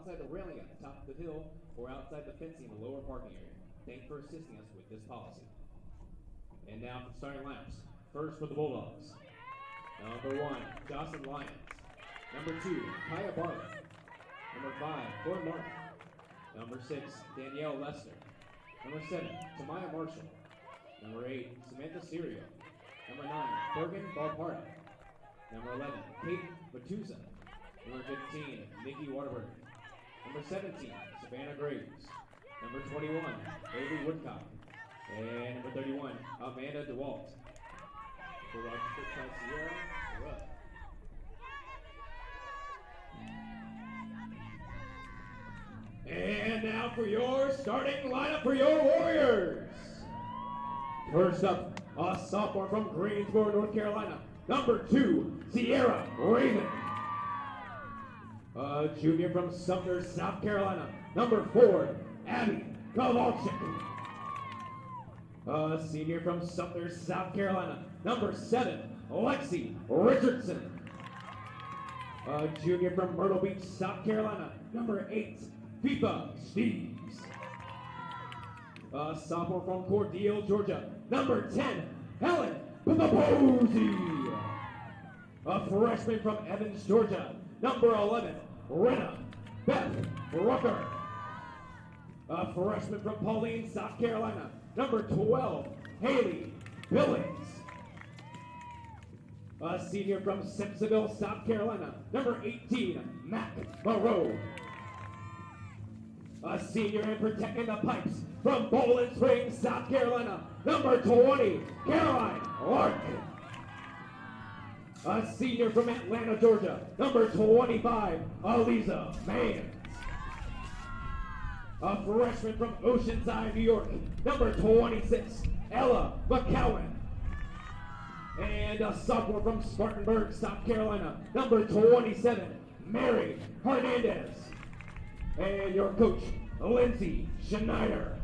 outside the railing at the top of the hill or outside the fencing in the lower parking area. Thanks for assisting us with this policy. And now for starting laps. First for the Bulldogs. Number 1, Jocelyn Lyons. Number 2, Kaya Barton. Number 5, Ford Martin. Number 6, Danielle Lester. Number 7, Tamaya Marshall. Number 8, Samantha Serio. Number 9, Bergen Valparta. Number 11, Kate Batuza. Number 15, Nikki Waterberg. Number 17, Savannah Graves. Number 21, Avery Woodcock. And number 31, Amanda DeWalt. Bulldogs quick try Sierra, you're up. And now for your starting lineup for your Warriors. First up, a sophomore from Greensboro, North Carolina. Number 2, Sierra Raven. A junior from Sumner, South Carolina. Number 4, Abby Kowalczyk. A senior from Sumner, South Carolina. Number 7, Lexi Richardson. A junior from Myrtle Beach, South Carolina. Number 8, FIFA Steves. A sophomore from Cordele, Georgia. Number 10, Helen Papaposi. A freshman from Evans, Georgia. Number 11, Renna Beth Rucker. A freshman from Pauline, South Carolina. Number 12, Haley Billings. A senior from Simpsonville, South Carolina. Number 18, Mac Moreau. A senior in protecting the pipes from Bowling Springs, South Carolina. Number 20, Caroline Lark. A senior from Atlanta, Georgia. Number 25, Aliza Mans. A freshman from Oceanside, New York. Number 26, Ella McCowan. And a sophomore from Spartanburg, South Carolina. Number 27, Mary Hernandez. And your coach, Lindsay Schneider.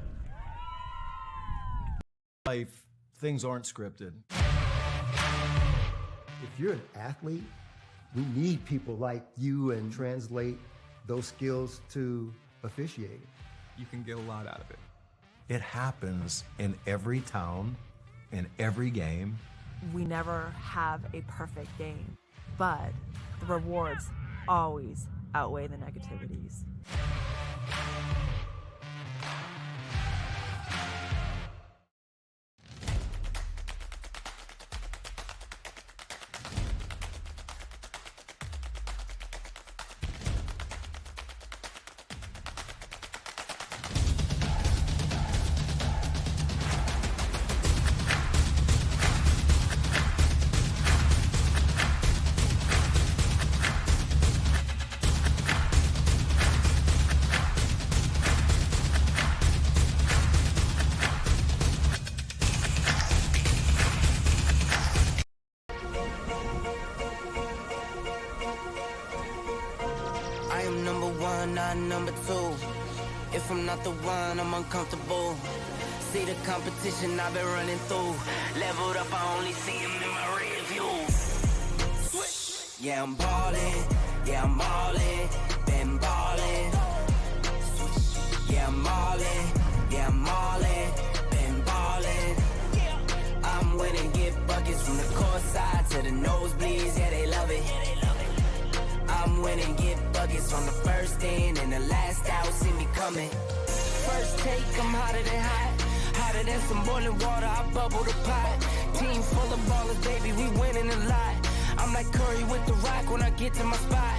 Life, things aren't scripted. If you're an athlete, we need people like you and translate those skills to officiating. You can get a lot out of it. It happens in every town, in every game. We never have a perfect game, but the rewards always outweigh the negativities. Number 2, if I'm not the one, I'm uncomfortable. See the competition I've been running through. Leveled up, I only see him in my rear view. Switch. Yeah, I'm ballin', yeah, I'm ballin', been ballin'. Switch. Yeah, I'm ballin', yeah, I'm ballin', been ballin'. I'm winning, get buckets from the court side to the nosebleeds, yeah, they love it. I'm winning, get buckets on the first in and the last out, see me coming. First take, I'm hotter than hot. Hotter than some boiling water, I bubble the pot. Team full of ballers, baby, we winning a lot. I'm like Curry with the rock when I get to my spot.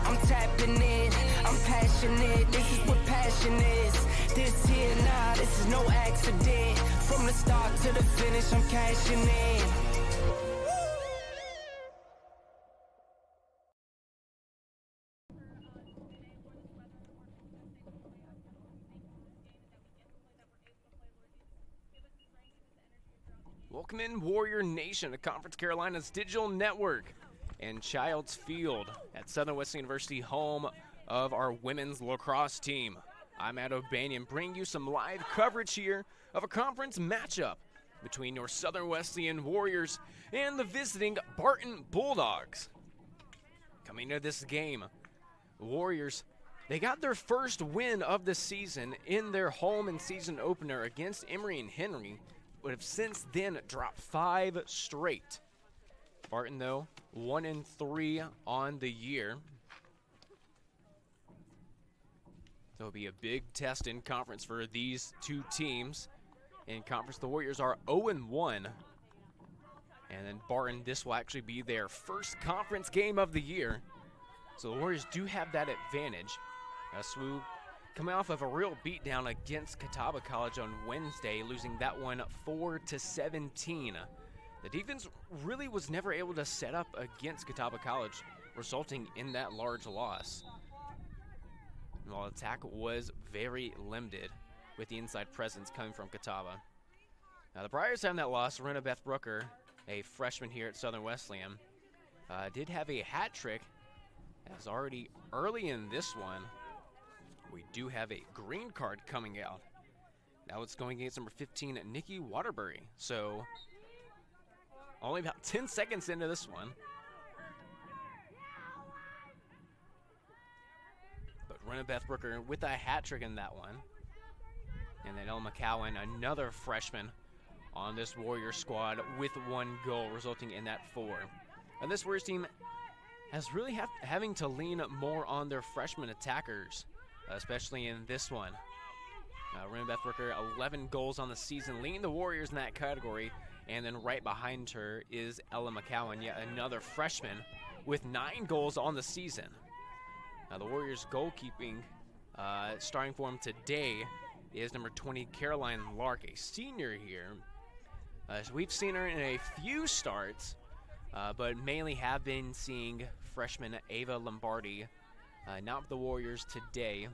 I'm tapping in, I'm passionate, this is what passion is. This here, nah, this is no accident. From the start to the finish, I'm cashing in. Welcome in, Warrior Nation, to Conference Carolina's digital network and Childs Field at Southern Wesleyan University, home of our women's lacrosse team. I'm Matt O'Banion, bringing you some live coverage here of a conference matchup between your Southern Wesleyan Warriors and the visiting Barton Bulldogs. Coming into this game, Warriors, they got their first win of the season in their home and season opener against Emory and Henry, but have since then dropped 5 straight. Barton, though, 1-3 on the year. So it'll be a big test in conference for these two teams. In conference, the Warriors are 0-1. And then Barton, this will actually be their first conference game of the year. So the Warriors do have that advantage. SWU coming off of a real beatdown against Catawba College on Wednesday, losing that one 4-17. The defense really was never able to set up against Catawba College, resulting in that large loss. While attack was very limited with the inside presence coming from Catawba. Now the prior time that loss, Renna Beth Brooker, a freshman here at Southern Wesleyan, did have a hat trick, as already early in this one, we do have a green card coming out. Now it's going against number 15, Nikki Waterbury. So only about 10 seconds into this one. But Renna Beth Brooker with a hat trick in that one. And then Ella McCowan, another freshman on this Warrior squad with 1 goal, resulting in that 4. And this Warriors team has really having to lean more on their freshman attackers, especially in this one. Renna Beth Brooker, 11 goals on the season, leading the Warriors in that category. And then right behind her is Ella McCowan, yet another freshman with 9 goals on the season. Now the Warriors goalkeeping starting for them today is number 20, Caroline Lark, a senior here. So we've seen her in a few starts, but mainly have been seeing freshman Ava Lombardi, not with the Warriors today.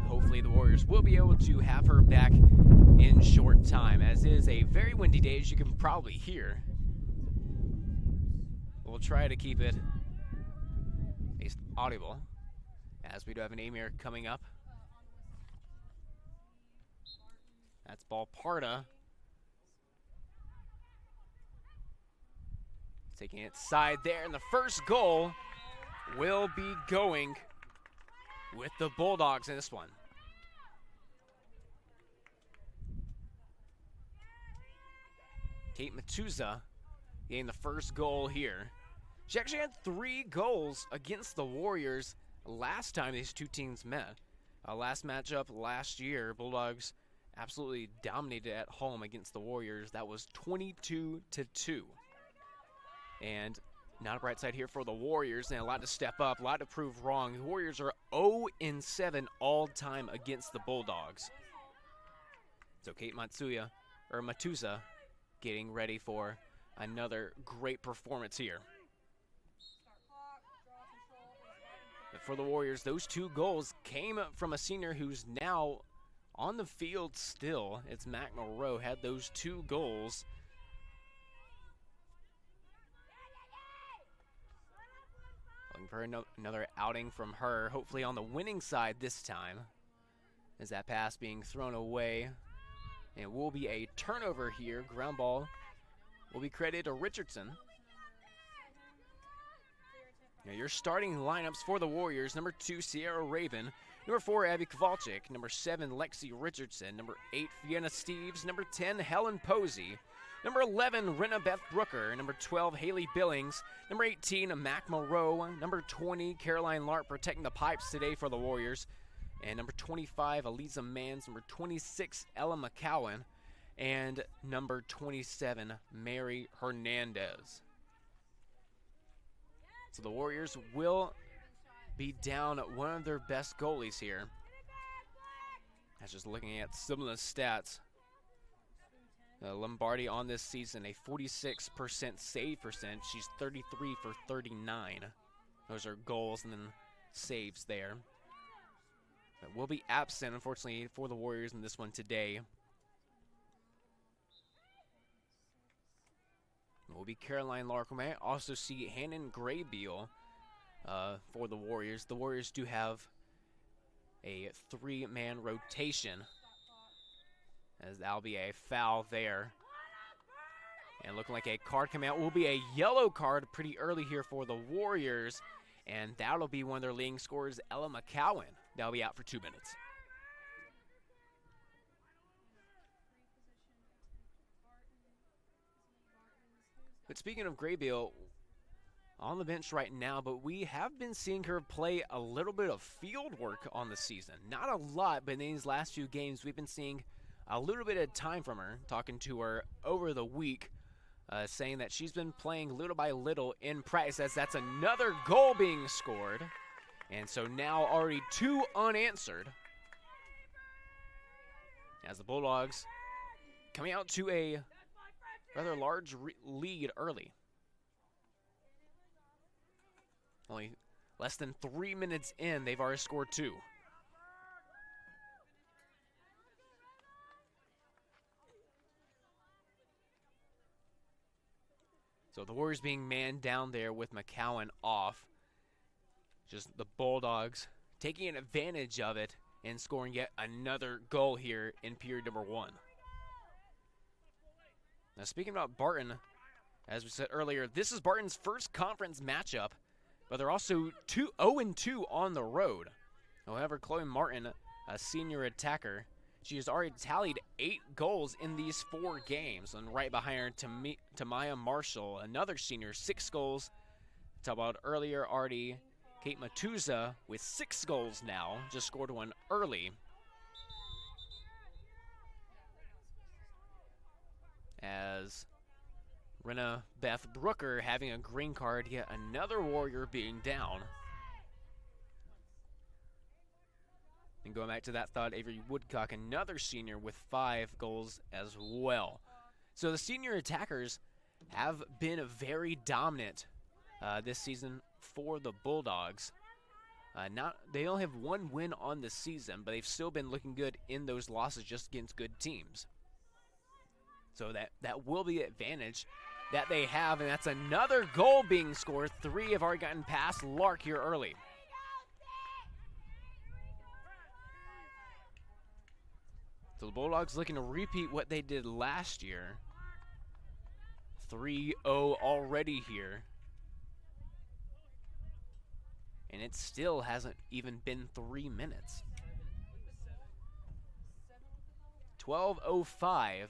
Hopefully the Warriors will be able to have her back in short time, as it is a very windy day, as you can probably hear. We'll try to keep it at least audible, as we do have an Amir coming up. That's ball Parda. Taking it side there, and the first goal will be going with the Bulldogs in this one. Kate Matuza getting the first goal here. She actually had 3 goals against the Warriors last time these two teams met. Last matchup last year, Bulldogs absolutely dominated at home against the Warriors. That was 22-2. And not a bright side here for the Warriors, and a lot to step up, a lot to prove wrong. The Warriors are 0-7 all time against the Bulldogs. So Kate Matuza getting ready for another great performance here. But for the Warriors, those 2 goals came from a senior who's now on the field still. It's Mac Moreau, had those 2 goals. Looking for another outing from her, hopefully on the winning side this time. As that pass being thrown away. And it will be a turnover here. Ground ball will be credited to Richardson. Now your starting lineups for the Warriors: number 2, Sierra Raven; number 4, Abby Kowalczyk; number 7, Lexi Richardson; number 8, Fiona Steves; number 10, Helen Posey; number 11, Renna Beth Brooker; number 12, Haley Billings; number 18, Mac Moreau; number 20, Caroline Lark protecting the pipes today for the Warriors; and number 25, Eliza Mans; number 26, Ella McCowan; and number 27, Mary Hernandez. So the Warriors will be down one of their best goalies here. That's just looking at some of the stats. Lombardi on this season, a 46% save percent. She's 33 for 39. Those are goals and then saves there. But will be absent, unfortunately, for the Warriors in this one today. It will be Caroline Lark. We might also see Hannon Graybeal for the Warriors. The Warriors do have a 3-man rotation, as that'll be a foul there. And looking like a card coming out will be a yellow card pretty early here for the Warriors. and that'll be one of their leading scorers, Ella McCowan. That'll be out for 2 minutes. But speaking of Graybill, on the bench right now, but we have been seeing her play a little bit of field work on the season. Not a lot, but in these last few games, we've been seeing a little bit of time from her, talking to her over the week, saying that she's been playing little by little in practice, as that's another goal being scored. And so now already 2 unanswered, as the Bulldogs coming out to a rather large lead early. Only less than 3 minutes in, they've already scored 2. So the Warriors being manned down there with McCowan off. Just the Bulldogs taking advantage of it and scoring yet another goal here in period number 1. Now speaking about Barton, as we said earlier, this is Barton's first conference matchup, but they're also 0-2 on the road. However, Chloe Martin, a senior attacker, she has already tallied 8 goals in these 4 games. And right behind her, Tamaya Marshall, another senior, 6 goals. Talked about earlier already, Kate Matuza with 6 goals now, just scored one early. As Rena Beth Brooker having a green card, yet another Warrior being down. And going back to that thought, Avery Woodcock, another senior with 5 goals as well. So the senior attackers have been very dominant this season for the Bulldogs. They only have 1 win on the season, but they've still been looking good in those losses just against good teams. So that will be the advantage that they have, and that's another goal being scored. 3 have already gotten past Lark here early. So the Bulldogs looking to repeat what they did last year. 3-0 already here. And it still hasn't even been 3 minutes. 12:05.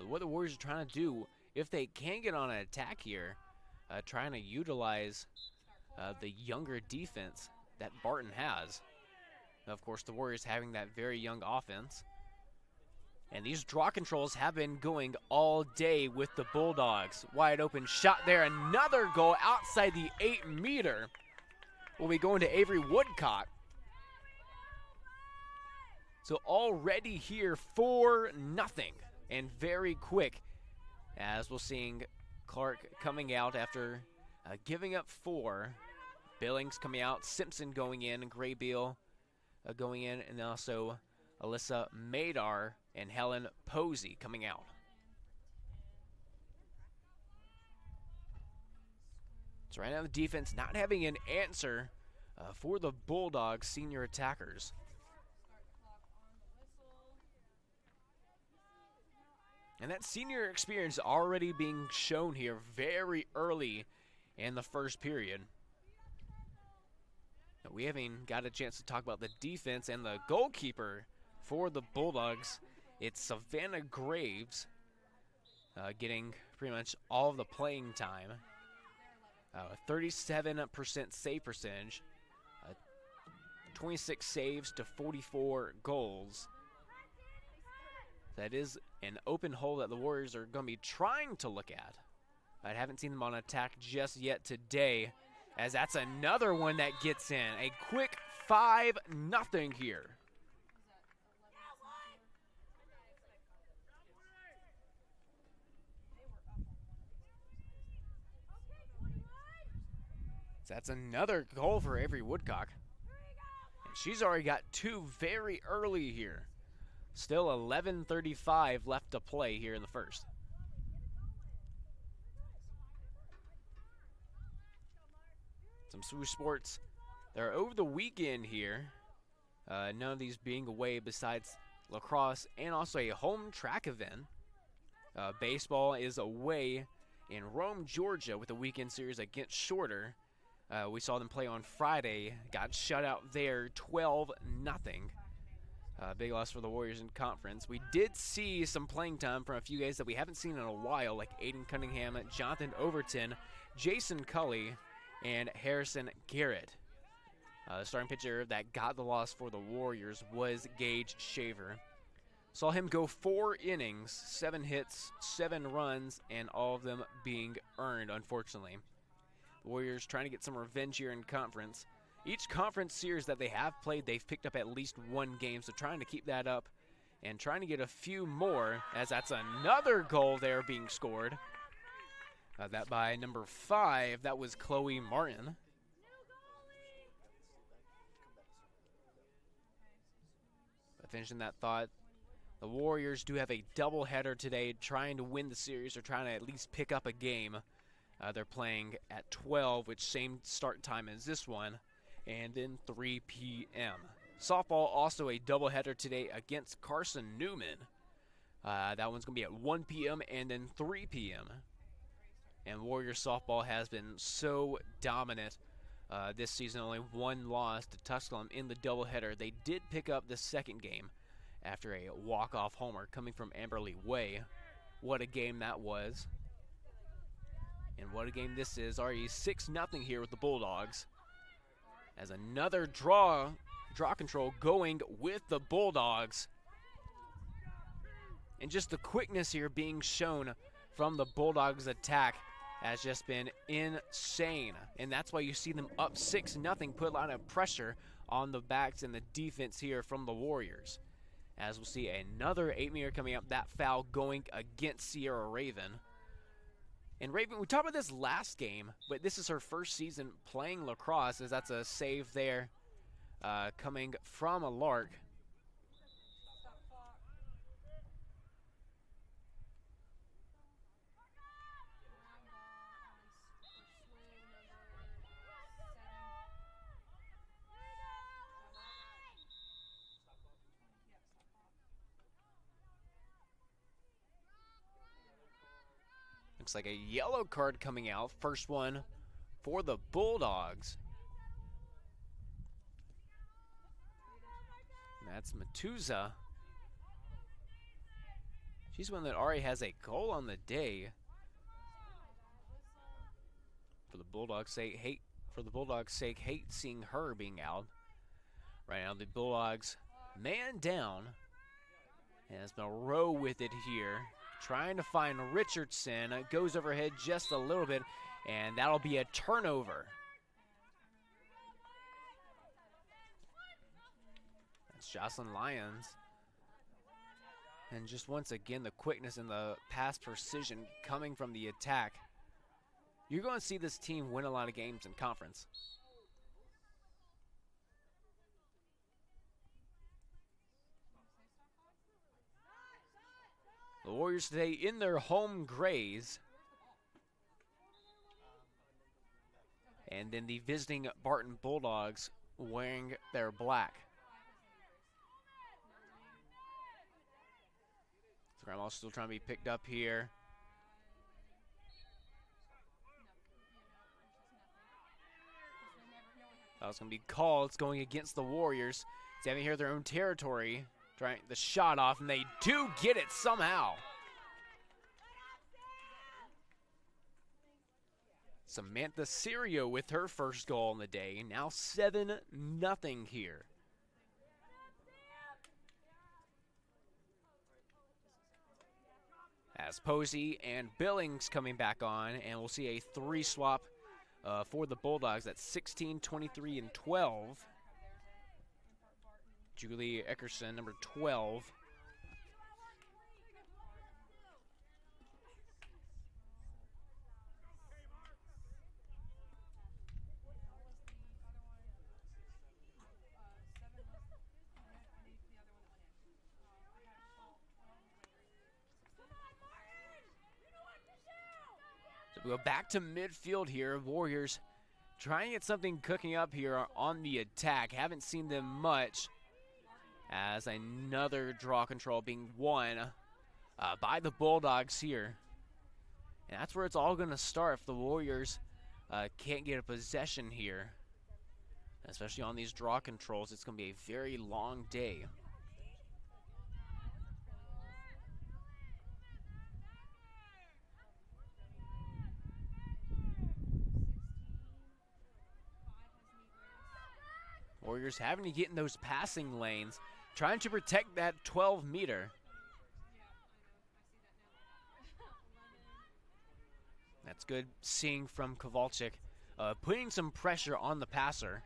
What the Warriors are trying to do, if they can get on an attack here, trying to utilize the younger defense that Barton has. Of course, the Warriors having that very young offense. And these draw controls have been going all day with the Bulldogs. Wide open shot there, another goal outside the 8-meter. Will be going to Avery Woodcock. So already here 4-0. And very quick, as we're seeing Clark coming out after giving up 4. Billings coming out, Simpson going in, Graybill going in, and also Alyssa Madar and Helen Posey coming out. So right now the defense not having an answer for the Bulldogs senior attackers. And that senior experience already being shown here very early in the first period. Now, we haven't got a chance to talk about the defense and the goalkeeper for the Bulldogs. It's Savannah Graves getting pretty much all of the playing time. 37% save percentage, 26 saves to 44 goals. That is an open hole that the Warriors are going to be trying to look at. I haven't seen them on attack just yet today, as that's another one that gets in. A quick 5-0 here. So that's another goal for Avery Woodcock. And she's already got 2 very early here. Still 11:35 left to play here in the first. Some SWU Sports They're over the weekend here. None of these being away besides lacrosse and also a home track event. Baseball is away in Rome, Georgia with a weekend series against Shorter. We saw them play on Friday, got shut out there 12-0. Big loss for the Warriors in conference. We did see some playing time from a few guys that we haven't seen in a while, like Aiden Cunningham, Jonathan Overton, Jason Cully, and Harrison Garrett. The starting pitcher that got the loss for the Warriors was Gage Shaver. Saw him go 4 innings, 7 hits, 7 runs, and all of them being earned, unfortunately. The Warriors trying to get some revenge here in conference. Each conference series that they have played, they've picked up at least 1 game, so trying to keep that up and trying to get a few more, as that's another goal there being scored. That by number 5, that was Chloe Martin. But finishing that thought, the Warriors do have a doubleheader today, trying to win the series or trying to at least pick up a game. They're playing at 12, which same start time as this one, and then 3 p.m. Softball also a doubleheader today against Carson Newman. That one's going to be at 1 p.m. and then 3 p.m. And Warriors softball has been so dominant this season, only 1 loss to Tusculum in the doubleheader. They did pick up the second game after a walk-off homer coming from Amberley Way. What a game that was. And what a game this is. Already 6-0 here with the Bulldogs. As another draw control going with the Bulldogs. And just the quickness here being shown from the Bulldogs' attack has just been insane. And that's why you see them up 6-0, put a lot of pressure on the backs and the defense here from the Warriors. As we'll see another 8-meter coming up, that foul going against Sierra Raven. And Raven, we talked about this last game, but this is her first season playing lacrosse, as that's a save there coming from a Lark. Looks like a yellow card coming out. First one for the Bulldogs. And that's Matuza. She's one that already has a goal on the day. For the Bulldogs' sake, hate seeing her being out. Right now, the Bulldogs man down. And it's been a row with it here. Trying to find Richardson. It goes overhead just a little bit, and that'll be a turnover. That's Jocelyn Lyons. And just once again, the quickness and the pass precision coming from the attack. You're going to see this team win a lot of games in conference. The Warriors today in their home grays. And then the visiting Barton Bulldogs wearing their black. Grandma's still trying to be picked up here. That was going to be called. It's going against the Warriors. It's having here their own territory. Trying the shot off, and they do get it somehow. Samantha Serio with her first goal in the day. Now 7-0 here. As Posey and Billings coming back on, and we'll see a 3 swap for the Bulldogs at 16, 23, and 12. Julie Eckerson, number 12. So we go back to midfield here. Warriors trying to get something cooking up here on the attack. Haven't seen them much, as another draw control being won by the Bulldogs here. And that's where it's all going to start if the Warriors can't get a possession here. Especially on these draw controls, it's going to be a very long day. Warriors having to get in those passing lanes, trying to protect that 12-meter. That's good seeing from Kowalczyk, putting some pressure on the passer.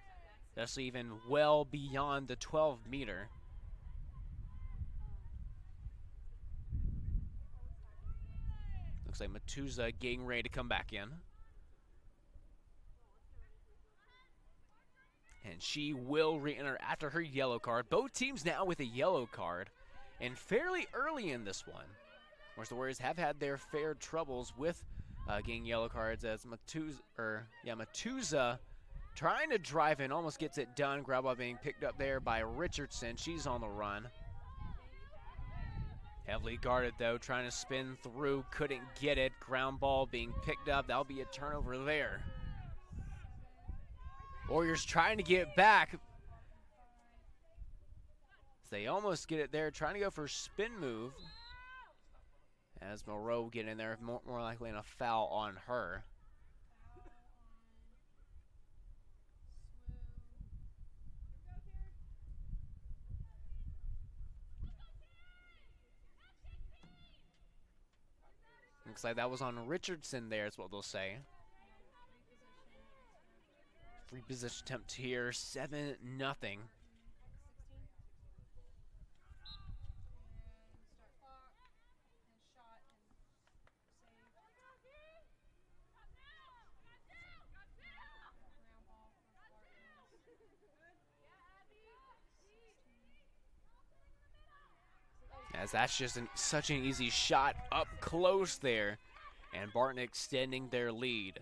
That's even well beyond the 12-meter. Looks like Matuza getting ready to come back in. And she will re-enter after her yellow card. Both teams now with a yellow card, and fairly early in this one. Of course, the Warriors have had their fair troubles with getting yellow cards, as Matuza trying to drive in, almost gets it done. Grab ball being picked up there by Richardson. She's on the run. Heavily guarded though, trying to spin through, couldn't get it. Ground ball being picked up. That'll be a turnover there. Warriors trying to get back. They almost get it there, trying to go for a spin move. As Moreau get in there, more likely in a foul on her. Looks like that was on Richardson there, is what they'll say. Free position attempt here, 7-0. As that's just such an easy shot up close there, and Barton extending their lead.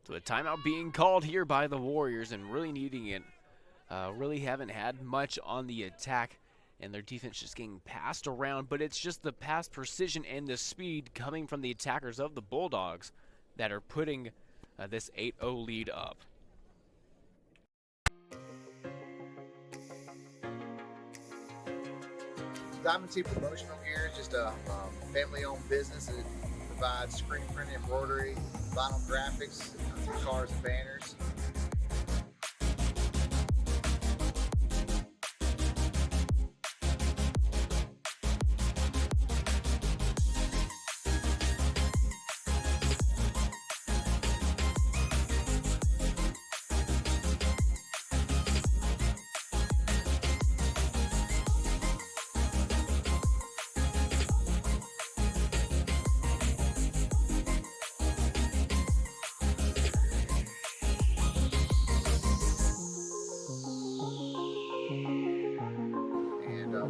So a timeout being called here by the Warriors, and really needing it. Really haven't had much on the attack, and their defense just getting passed around, but it's just the pass precision and the speed coming from the attackers of the Bulldogs that are putting this 8-0 lead up. Diamond T Promotional Gear is just a family-owned business that provides screen print, embroidery, vinyl graphics, cars and banners.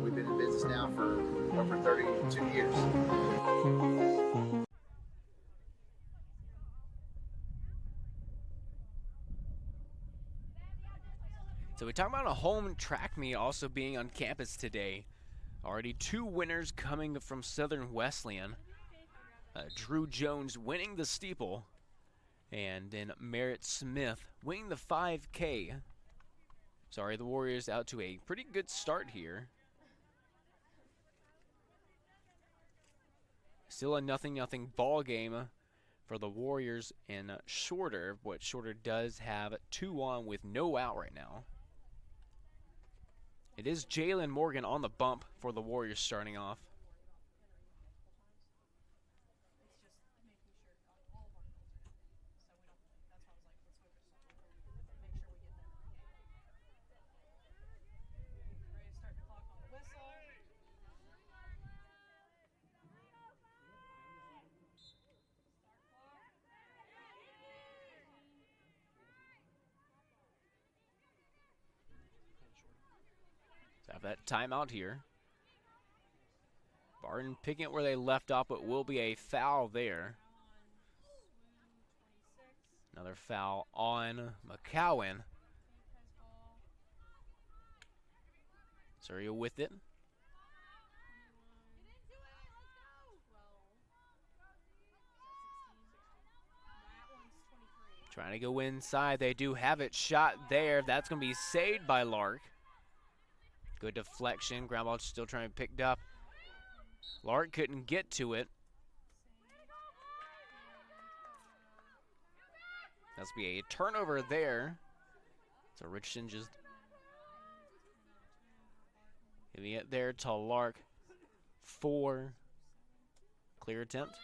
We've been in business now for over 32 years. So we talk about a home track meet also being on campus today. Already 2 winners coming from Southern Wesleyan. Drew Jones winning the steeple, and then Merritt Smith winning the 5K. Sorry, the Warriors out to a pretty good start here. Still a 0-0 ball game for the Warriors in Shorter, but Shorter does have 2 on with no out right now. It is Jalen Morgan on the bump for the Warriors starting off. Have that timeout here. Barton picking it where they left off, but will be a foul there. Another foul on McCowan. Surrey with it. Trying to go inside. They do have it shot there. That's going to be saved by Lark. Good deflection. Ground ball still trying to be picked up. Lark couldn't get to it. That's be a turnover there. So Richardson just giving it there to Lark for clear attempt.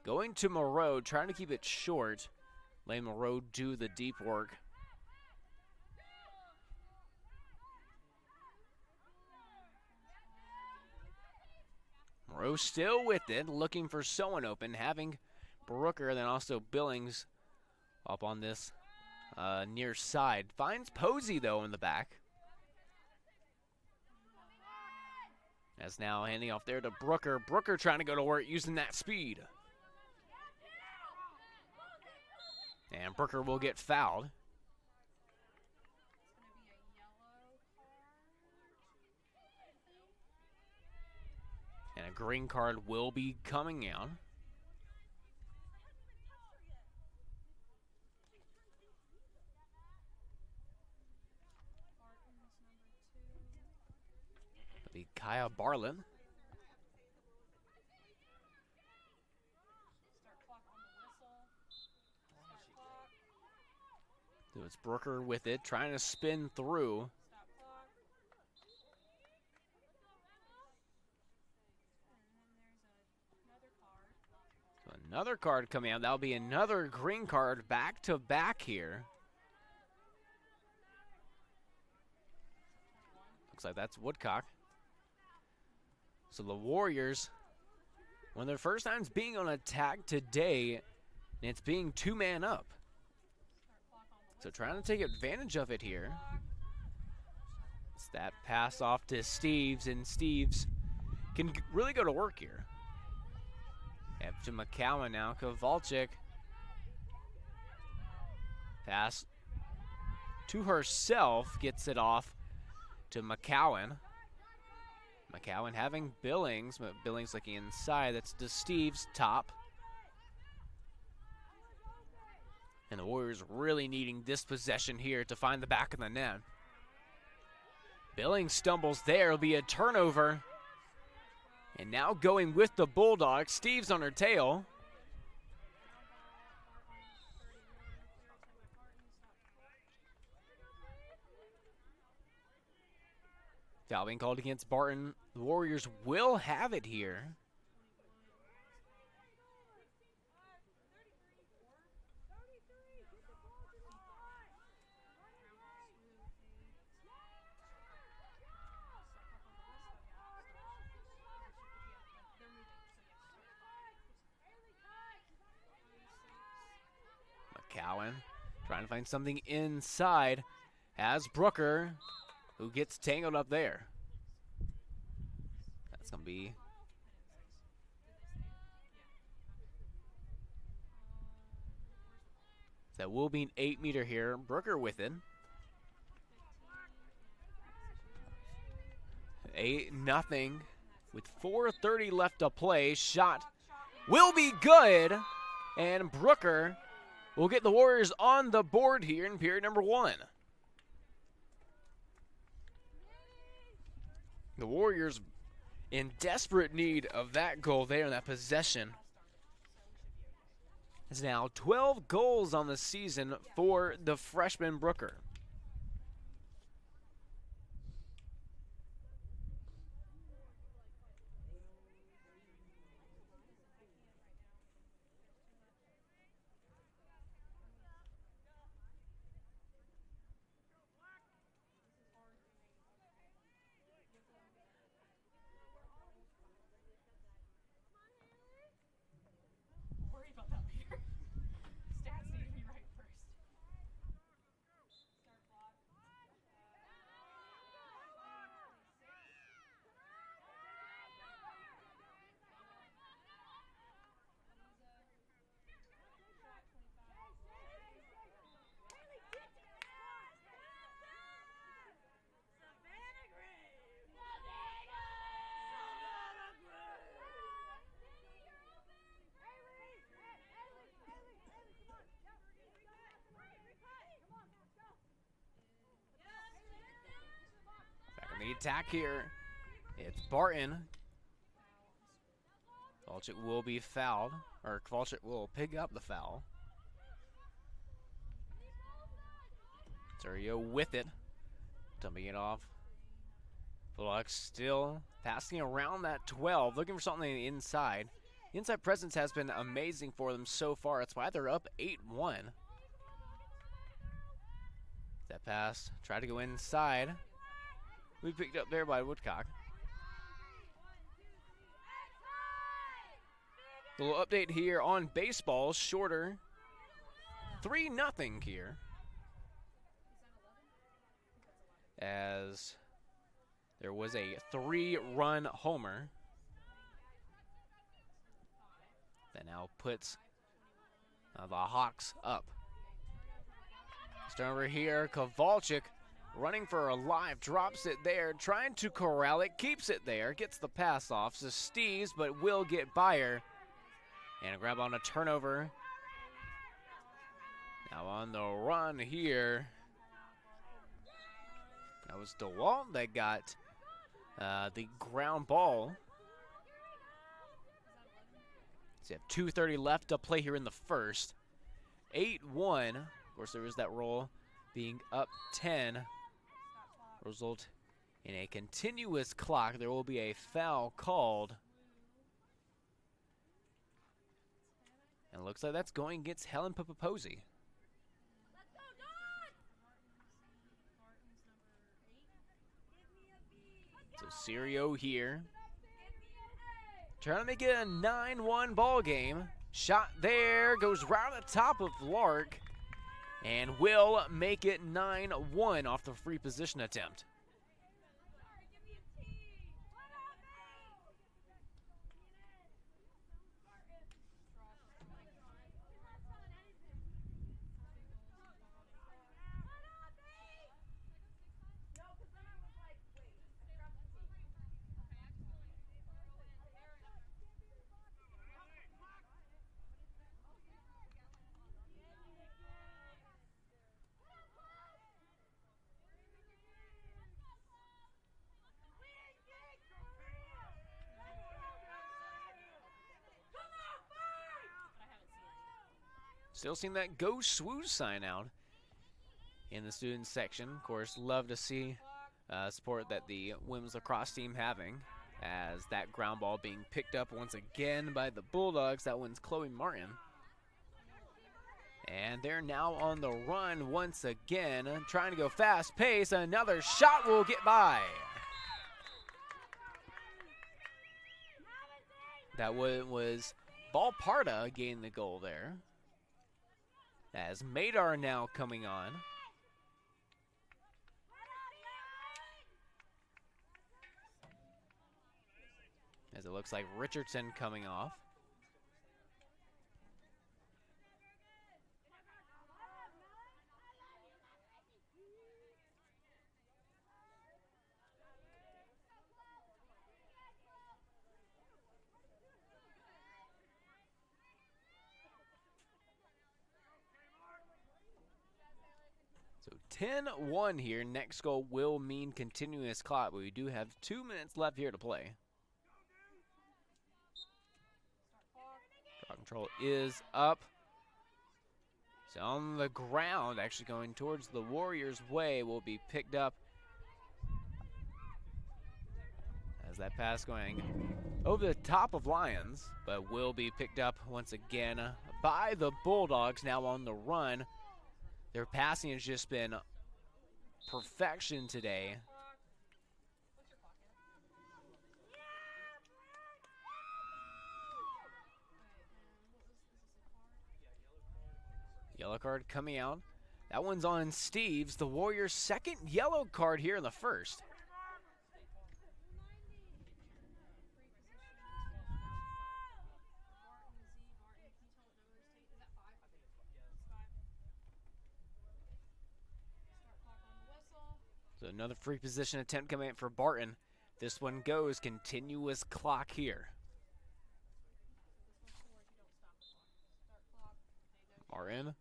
Going to Moreau, trying to keep it short. Letting Moreau do the deep work. Moreau still with it, looking for someone open, having Brooker, then also Billings up on this near side. Finds Posey, though, in the back. As now handing off there to Brooker. Brooker trying to go to work using that speed. And Brooker will get fouled. And a green card will be coming out. It'll be Kaya Barlin. So it's Brooker with it, trying to spin through. So another card coming out. That'll be another green card back to back here. Looks like that's Woodcock. So the Warriors, one of their first times being on attack today, and it's being two-man up. So trying to take advantage of it here. It's that pass off to Steves, and Steves can really go to work here. Up to McCowan now. Kowalczyk. Pass to herself. Gets it off to McCowan. McCowan having Billings. But Billings looking inside. That's to Steves' top. And the Warriors really needing this possession here to find the back of the net. Billings stumbles there. It'll be a turnover. And now going with the Bulldogs. Steves on her tail. Foul being called against Barton. The Warriors will have it here. McCowan trying to find something inside. Has Brooker, who gets tangled up there. That's going to be that will be an 8-meter here. Brooker with it. 8-0 with 4:30 left to play. Shot will be good, and Brooker will get the Warriors on the board here in period number 1. The Warriors in desperate need of that goal there in that possession. It's now 12 goals on the season for the freshman Brooker. the attack here. It's Barton. Kowalczyk will be fouled, or Kowalczyk will pick up the foul. Serio with it, dumping it off. Bulldogs still passing around that 12, looking for something on the inside. The inside presence has been amazing for them so far. That's why they're up 8-1. That pass, tried to go inside. We picked up there by Woodcock. A little update here on baseball, shorter. 3-0 here. As there was a 3-run homer that now puts the Hawks up. Turn over here, Kowalczyk running for a live, drops it there, trying to corral it, keeps it there, gets the pass off, so Steves, but will get Beyer. And a grab on a turnover. Now on the run here. That was DeWalt that got the ground ball. So you have 2:30 left to play here in the first. 8-1. Of course, there is that roll being up 10. Result in a continuous clock. There will be a foul called. And it looks like that's going against Helen Papaposi. So Serio here. Trying to make it a 9-1 ball game. Shot there, goes right on the top of Lark. And will make it 9-1 off the free position attempt. Still seeing that Go SWU sign out in the students section. Of course, love to see support that the women's lacrosse team having, as that ground ball being picked up once again by the Bulldogs. That one's Chloe Martin. And they're now on the run once again, trying to go fast pace. Another shot will get by. That was Balparta getting the goal there. As Madar now coming on. As it looks like Richardson coming off. So 10-1 here. Next goal will mean continuous clock, but we do have 2 minutes left here to play. Draw control is up. So on the ground, actually going towards the Warriors' way, will be picked up. As that pass going over the top of Lions, but will be picked up once again by the Bulldogs, now on the run. Their passing has just been perfection today. Yellow card coming out. That one's on Steves, the Warriors' second yellow card here in the first. So another free position attempt coming in for Barton. This one goes continuous clock here. Barton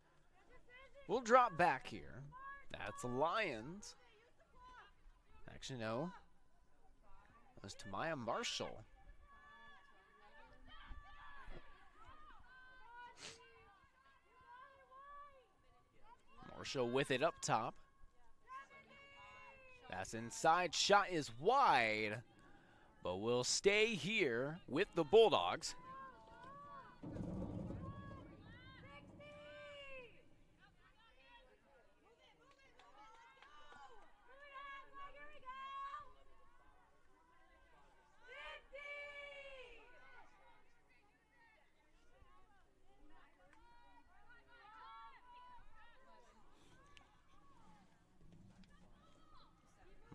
will drop back here. That's Lions. Actually, no. That was Tamaya Marshall. Marshall with it up top. That's inside. Shot is wide, but we'll stay here with the Bulldogs.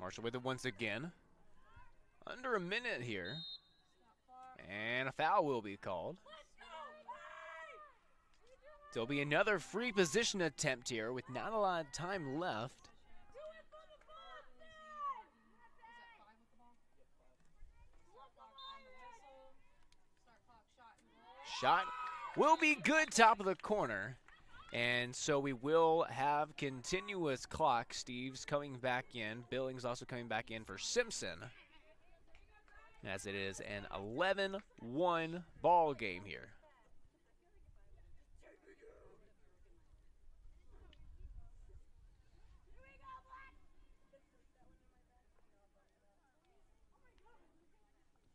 Marshall with it once again. Under a minute here. And a foul will be called. There'll be another free position attempt here with not a lot of time left. Shot will be good, top of the corner. And so we will have continuous clock. Steve's coming back in. Billings also coming back in for Simpson. As it is an 11-1 ball game here.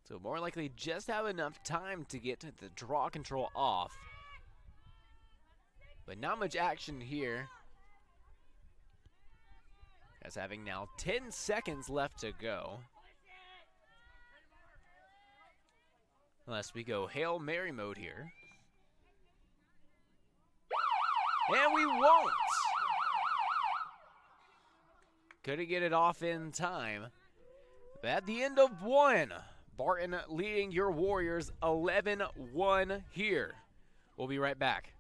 So more likely just have enough time to get the draw control off. But not much action here. As having now 10 seconds left to go. Unless we go Hail Mary mode here. And we won't. Couldn't get it off in time. But at the end of one, Barton leading your Warriors 11-1 here. We'll be right back.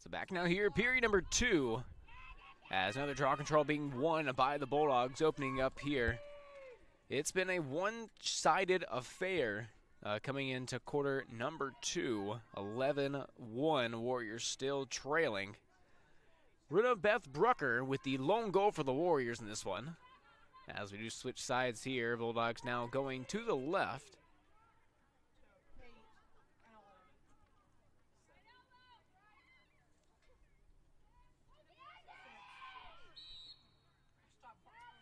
So back now here, period number 2. As another draw control being won by the Bulldogs, opening up here. It's been a one-sided affair coming into quarter number 2. 11-1, Warriors still trailing. Rita Beth Brucker with the lone goal for the Warriors in this one. As we do switch sides here, Bulldogs now going to the left.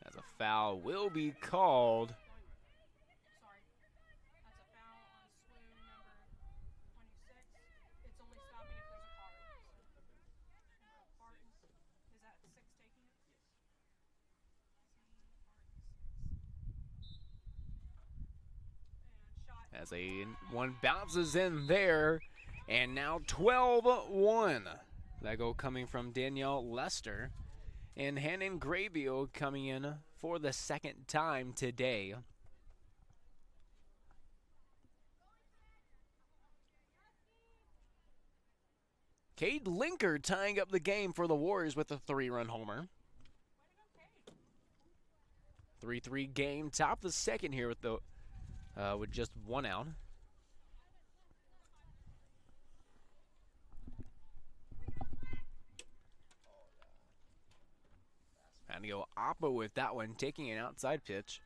As a foul will be called. Sorry. That's a foul on SWU number 26. It's only stopping if there's a card. So, Barton, is that 6 taking it? Yes. And shot. As one bounces in there, and now 12-1. That goal coming from Danielle Lester. And Hannon Graybeal coming in for the second time today. Cade Linker tying up the game for the Warriors with a 3-run homer. 3-3 game, top of the second here with just 1 out. And to go Oppo with that one, taking an outside pitch.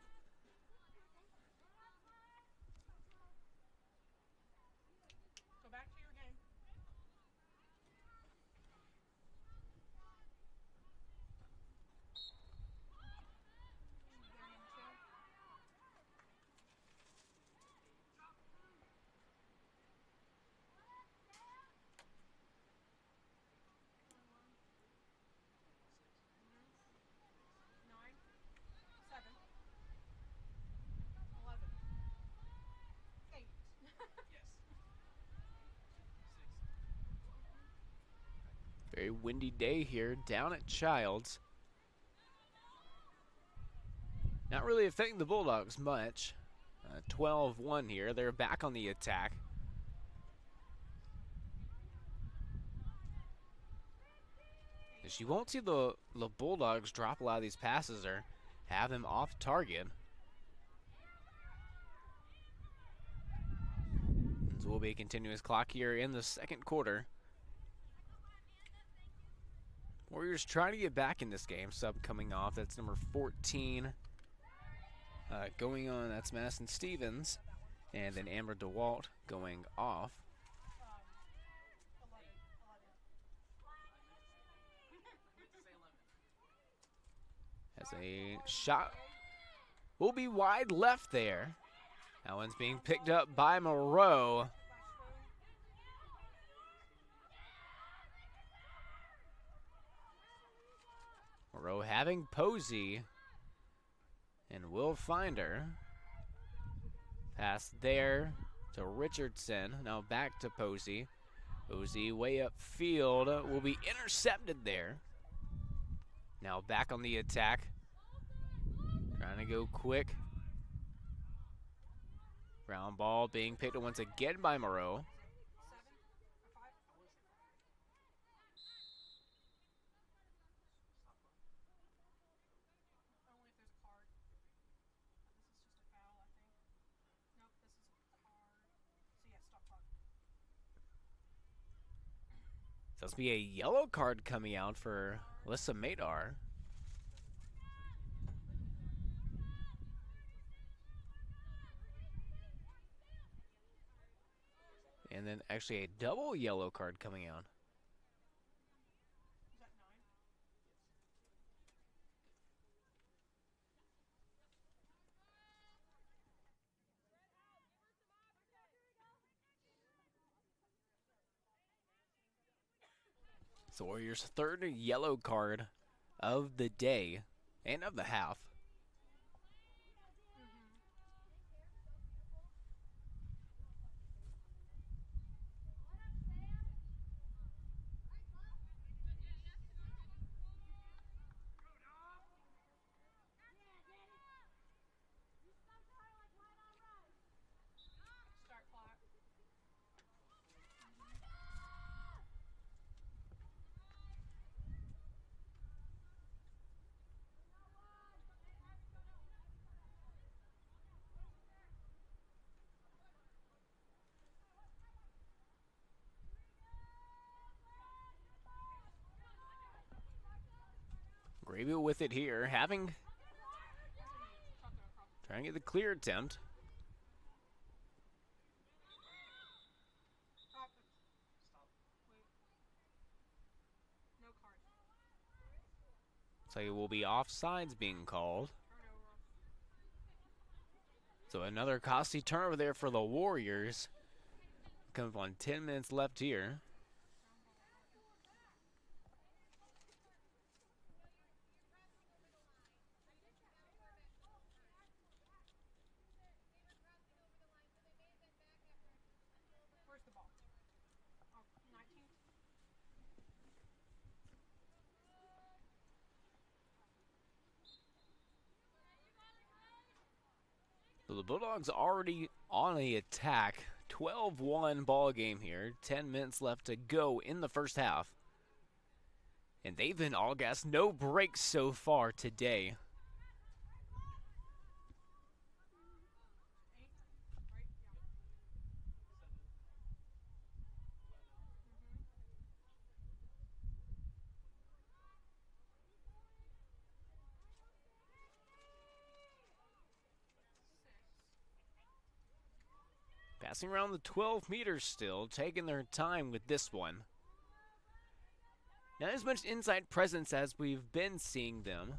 Go back to your game. Very windy day here down at Childs. Not really affecting the Bulldogs much. 12-1 here. They're back on the attack. As you won't see the Bulldogs drop a lot of these passes or have him off target. This will be a continuous clock here in the second quarter. Warriors trying to get back in this game. Sub coming off. That's number 14. Going on, that's Madison Stevens. And then Amber DeWalt going off. As a shot will be wide left there. That one's being picked up by Moreau. Moreau having Posey, and will find her. Pass there to Richardson. Now back to Posey. Posey way upfield will be intercepted there. Now back on the attack. Trying to go quick. Ground ball being picked up once again by Moreau. So this will be a yellow card coming out for Alyssa Madar. And then actually a double yellow card coming out. So Warriors' third yellow card of the day and of the half. Graybill with it here, trying to get the clear attempt. So it will be offsides being called. So another costly turnover there for the Warriors. Coming up on 10 minutes left here. Where's the ball? Oh, 19. So the Bulldogs already on the attack. 12-1 ball game here. 10 minutes left to go in the first half. And they've been all gas, no breaks so far today. Passing around the 12 meters still, taking their time with this one. Not as much inside presence as we've been seeing them,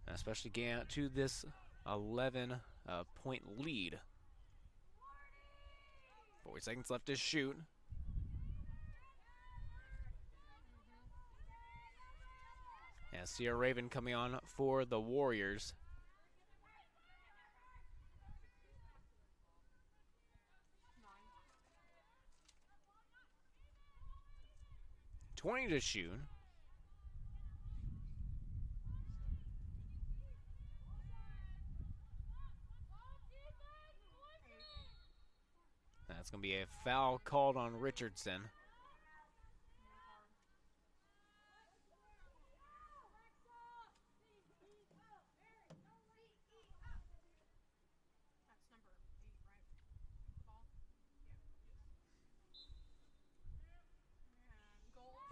especially getting out to this 11-point lead. 40 seconds left to shoot. And Sierra Raven coming on for the Warriors. $20 to shoot. That's going to be a foul called on Richardson.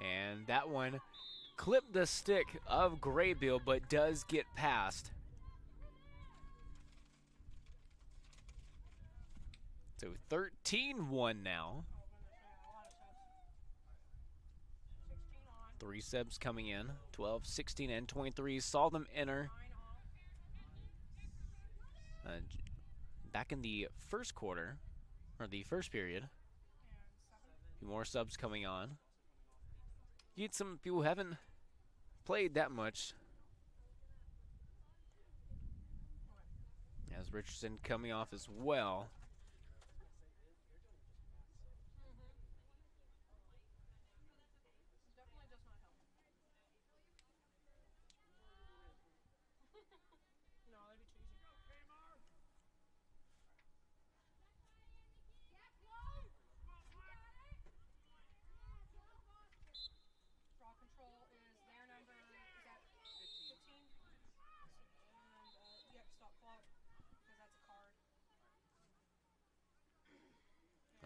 And that one clipped the stick of Graybill, but does get past. So 13-1 now. 3 subs coming in. 12, 16, and 23. Saw them enter. Back in the first quarter, or the first period. A few more subs coming on. You get some people who haven't played that much. As Richardson coming off as well.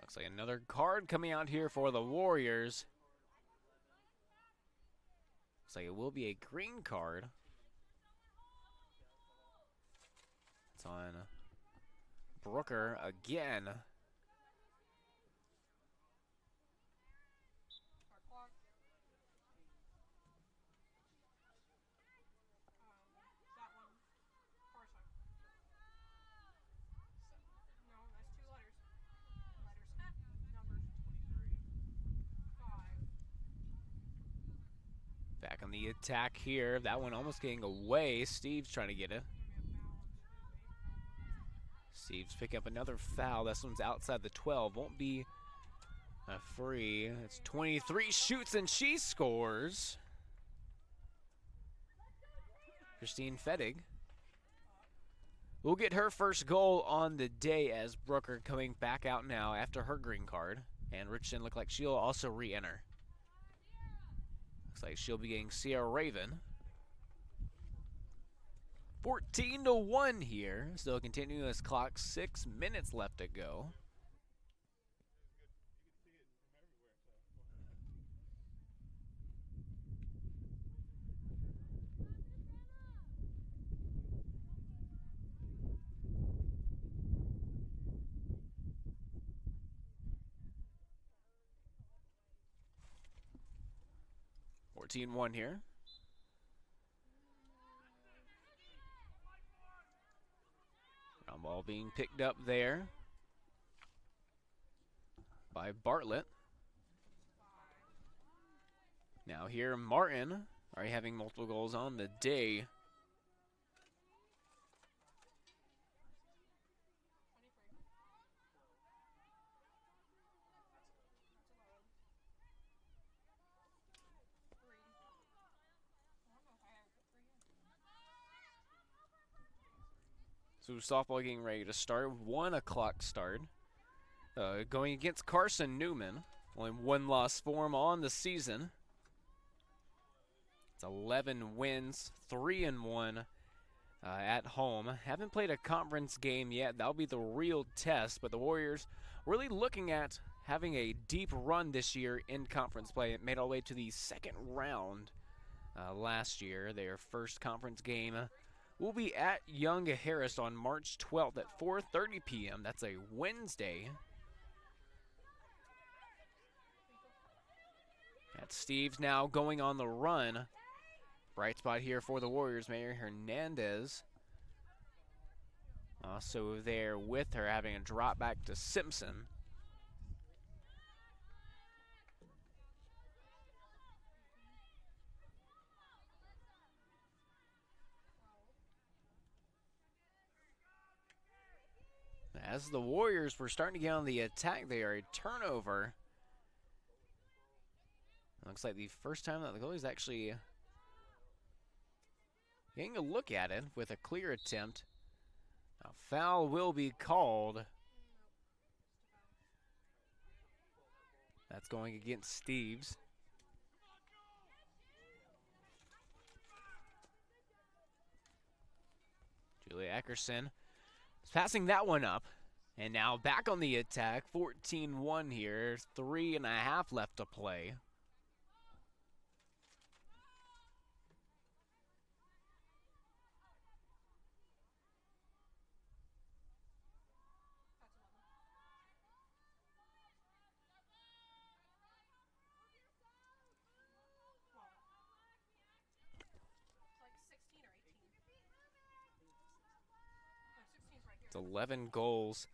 Looks like another card coming out here for the Warriors. Looks like it will be a green card. It's on Brooker again. Back on the attack here. That one almost getting away. Steve's trying to get it. Steve's picking up another foul. This one's outside the 12. Won't be a free. It's 23. Shoots and she scores. Christine Fettig will get her first goal on the day as Brooker coming back out now after her green card. And Richardson look like she'll also re-enter. Looks like she'll be getting Sierra Raven. 14-1 here. Still continuing this clock. 6 minutes left to go. 14-1 here. Ground ball being picked up there by Bartlett. Now here, Martin already having multiple goals on the day. So softball getting ready to start. 1 o'clock start. Going against Carson Newman. Only 1 loss for him on the season. It's 11 wins, 3-1 at home. Haven't played a conference game yet. That'll be the real test. But the Warriors really looking at having a deep run this year in conference play. It made all the way to the second round last year. Their first conference game will be at Young Harris on March 12th at 4:30 p.m. That's a Wednesday. At Steve's now going on the run. Bright spot here for the Warriors. Mayor Hernandez also there with her, having a drop back to Simpson. As the Warriors were starting to get on the attack, they are a turnover. Looks like the first time that the goalie's actually getting a look at it with a clear attempt. A foul will be called. That's going against Steves. Julia Eckerson is passing that one up. And now back on the attack. 14-1 here. 3.5 left to play. It's 11 goals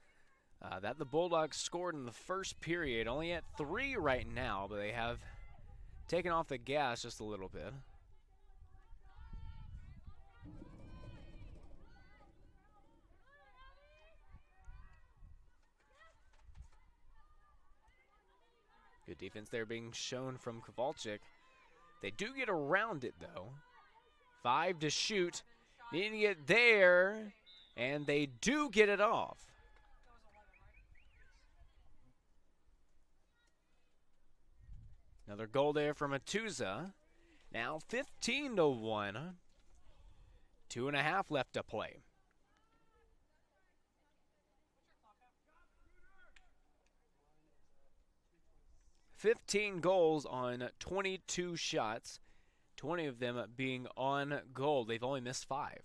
that the Bulldogs scored in the first period. Only at 3 right now, but they have taken off the gas just a little bit. Good defense there being shown from Kowalczyk. They do get around it, though. 5 to shoot. Needing to get there, and they do get it off. Another goal there from Atuza. Now 15-1. 2.5 left to play. $15 goals on 22 shots, 20 of them being on goal. They've only missed 5.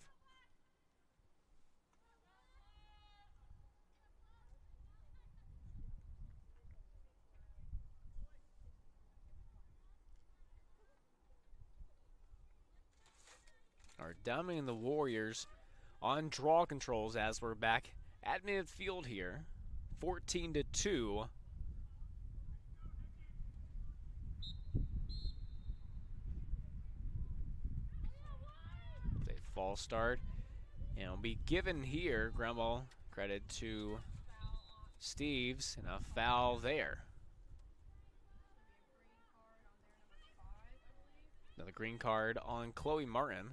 Are dominating the Warriors on draw controls as we're back at midfield here. 14-2. It's a false start. And it'll be given here. Ground ball credit to Steves, and a foul there. Another green card on Chloe Martin.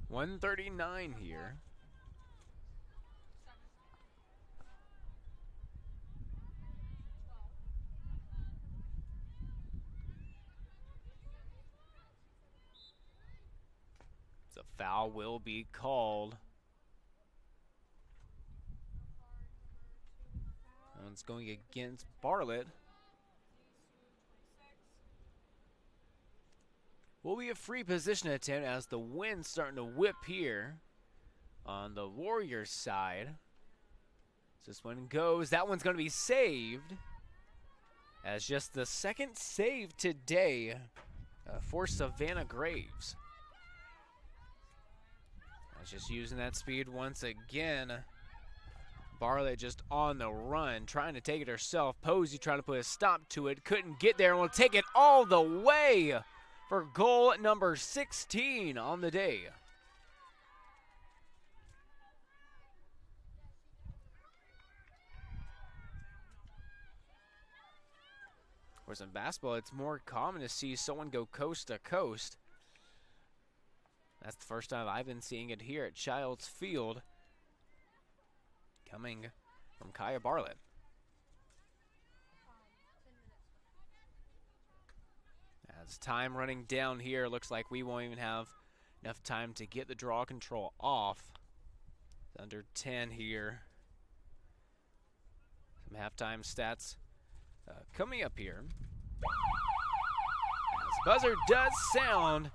.139 here. The foul will be called. That one's going against Bartlett. Will be a free position attempt as the wind's starting to whip here on the Warriors side. So this one goes. That one's going to be saved. As just the second save today for Savannah Graves. That's just using that speed once again. Bartlett just on the run, trying to take it herself. Posey trying to put a stop to it. Couldn't get there and will take it all the way for goal number 16 on the day. Whereas in basketball, it's more common to see someone go coast to coast. That's the first time I've been seeing it here at Childs Field. Coming from Kaya Bartlett. As time running down here, looks like we won't even have enough time to get the draw control off. It's under 10 here. Some halftime stats coming up here. As buzzer does sound,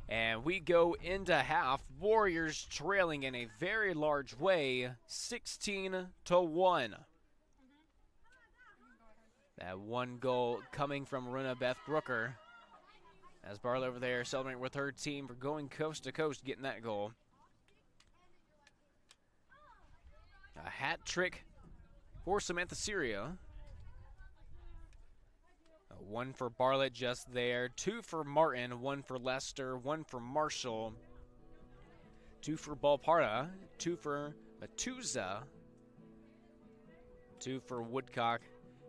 and we go into half. Warriors trailing in a very large way, 16-1. That one goal coming from Runa Beth Brooker. As Bartlett over there celebrating with her team for going coast to coast, getting that goal. A hat trick for Samantha Syria. One for Bartlett just there, 2 for Martin, 1 for Lester, 1 for Marshall, 2 for Balparta, 2 for Matuza, 2 for Woodcock,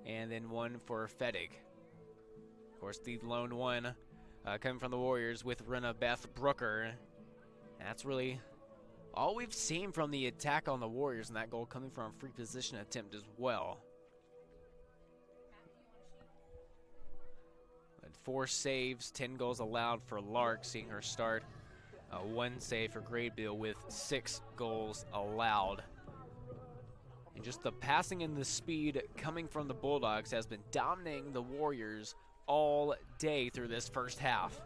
and then 1 for Fedig. Of course, the lone one coming from the Warriors with Rena Beth Brooker. That's really all we've seen from the attack on the Warriors, and that goal coming from a free position attempt as well. 4 saves, 10 goals allowed for Lark, seeing her start. 1 save for Graybill with 6 goals allowed. And just the passing and the speed coming from the Bulldogs has been dominating the Warriors all day through this first half.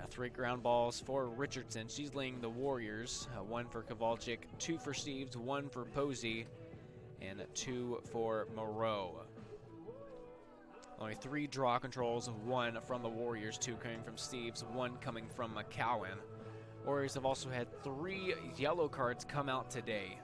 3 ground balls for Richardson. She's leading the Warriors. 1 for Kowalczyk, 2 for Steves, 1 for Posey, and 2 for Moreau. Only 3 draw controls, 1 from the Warriors, 2 coming from Steves, 1 coming from McCowan. Warriors have also had 3 yellow cards come out today.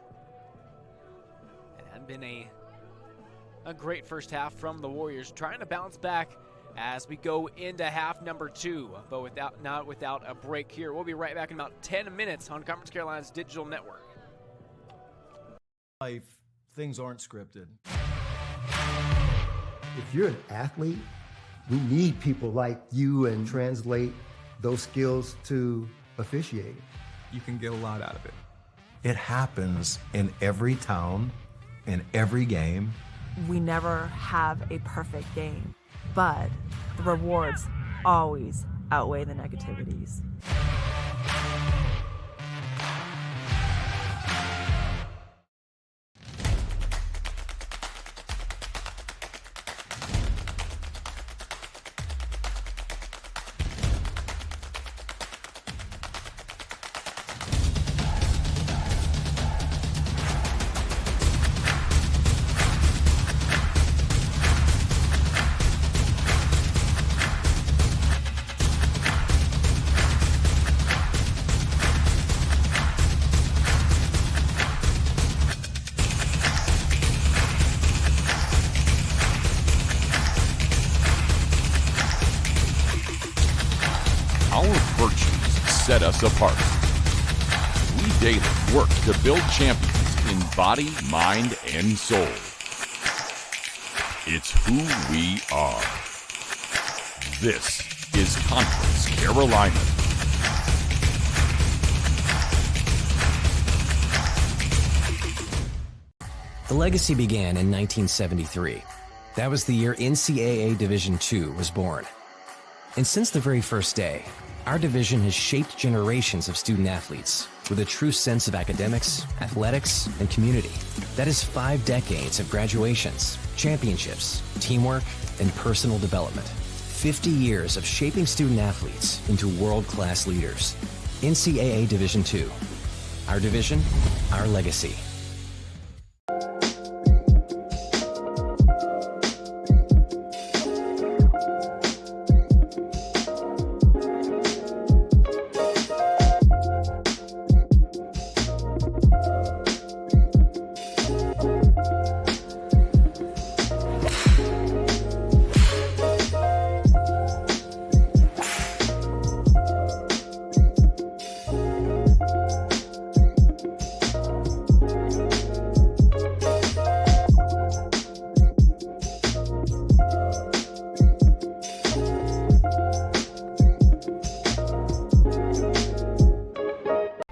It hadn't been a great first half from the Warriors, trying to bounce back as we go into half number 2, but not without a break here. We'll be right back in about 10 minutes on Conference Carolina's digital network. Life, things aren't scripted. If you're an athlete, we need people like you and translate those skills to officiating. You can get a lot out of it. It happens in every town, in every game. We never have a perfect game, but the rewards always outweigh the negativities. Set us apart. We daily work to build champions in body, mind, and soul. It's who we are. This is Conference Carolina. The legacy began in 1973. That was the year NCAA Division II was born. And since the very first day, our division has shaped generations of student athletes with a true sense of academics, athletics, and community. That is 5 decades of graduations, championships, teamwork, and personal development. 50 years of shaping student athletes into world-class leaders. NCAA Division II. Our division, our legacy.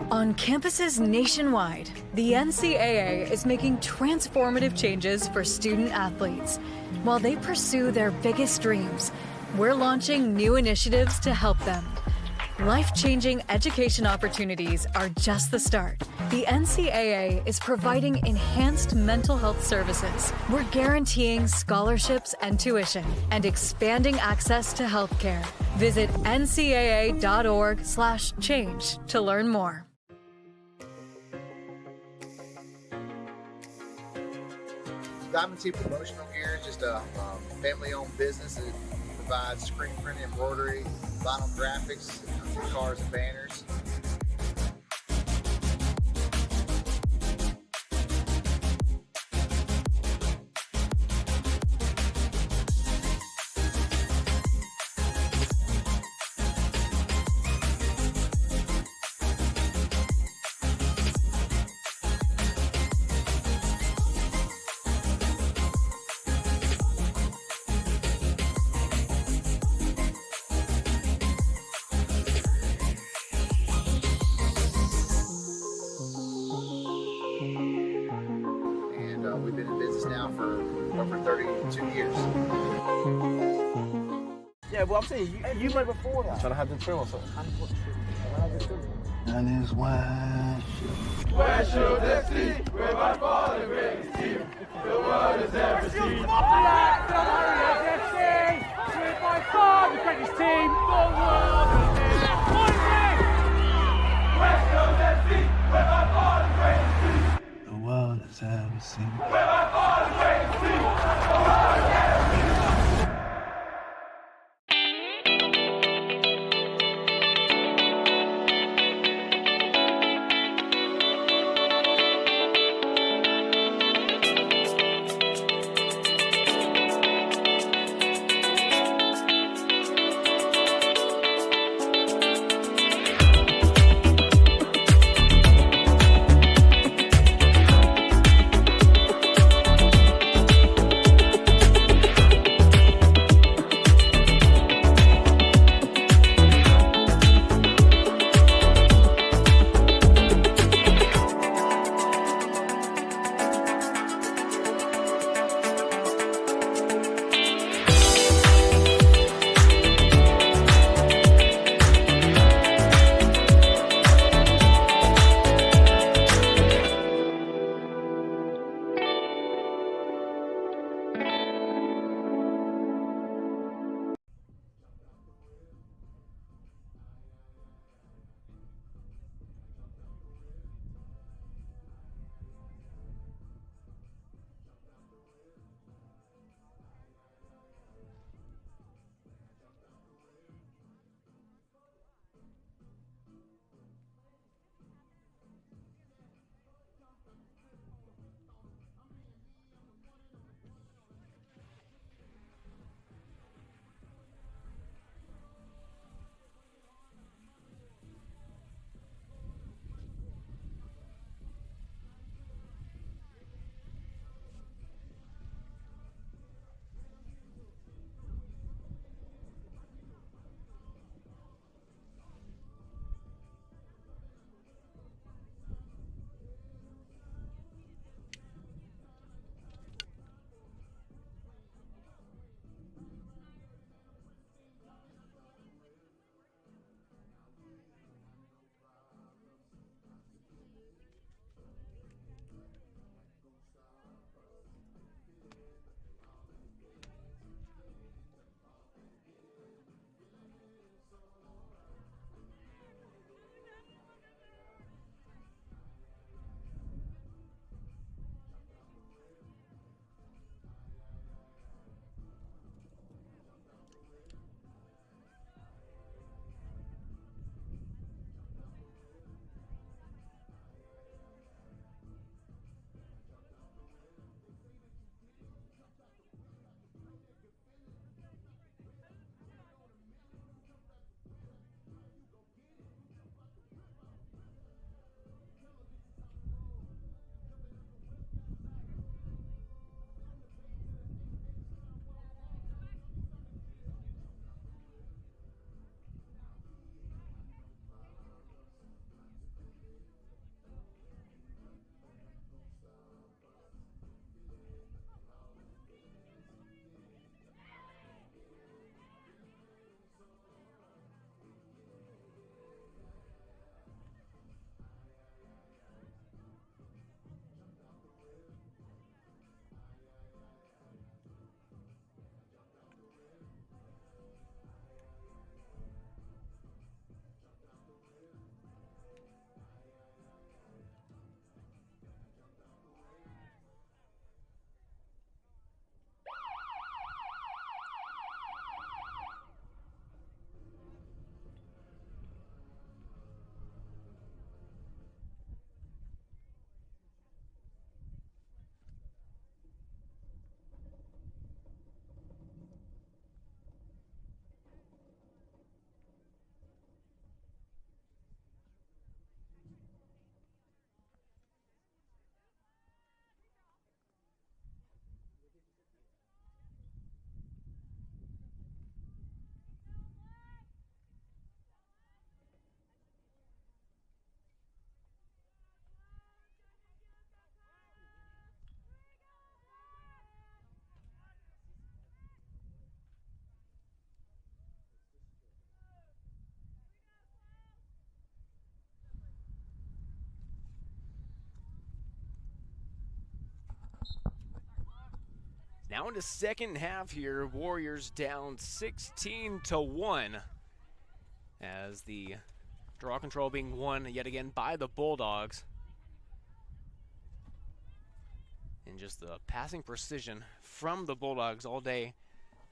On campuses nationwide, the NCAA is making transformative changes for student athletes. While they pursue their biggest dreams, we're launching new initiatives to help them. Life-changing education opportunities are just the start. The NCAA is providing enhanced mental health services. We're guaranteeing scholarships and tuition and expanding access to healthcare. Visit ncaa.org/change to learn more. Diamond T Promotional Gear is just a family-owned business that provides screen print, embroidery, vinyl graphics, cars and banners. We've been in business now for over 32 years. Yeah, well, I'm saying, you played before that. Trying to have the trim or something. That is why. West Shore FC, we're by far the greatest team the world has ever seen. Black Warriors FC, we're by far the greatest team the world has ever seen. West Shore FC, we're by far the greatest team the world has ever seen. We're by far the greatest team the world has ever seen. Now in the second half here, Warriors down 16-1 as the draw control being won yet again by the Bulldogs. And just the passing precision from the Bulldogs all day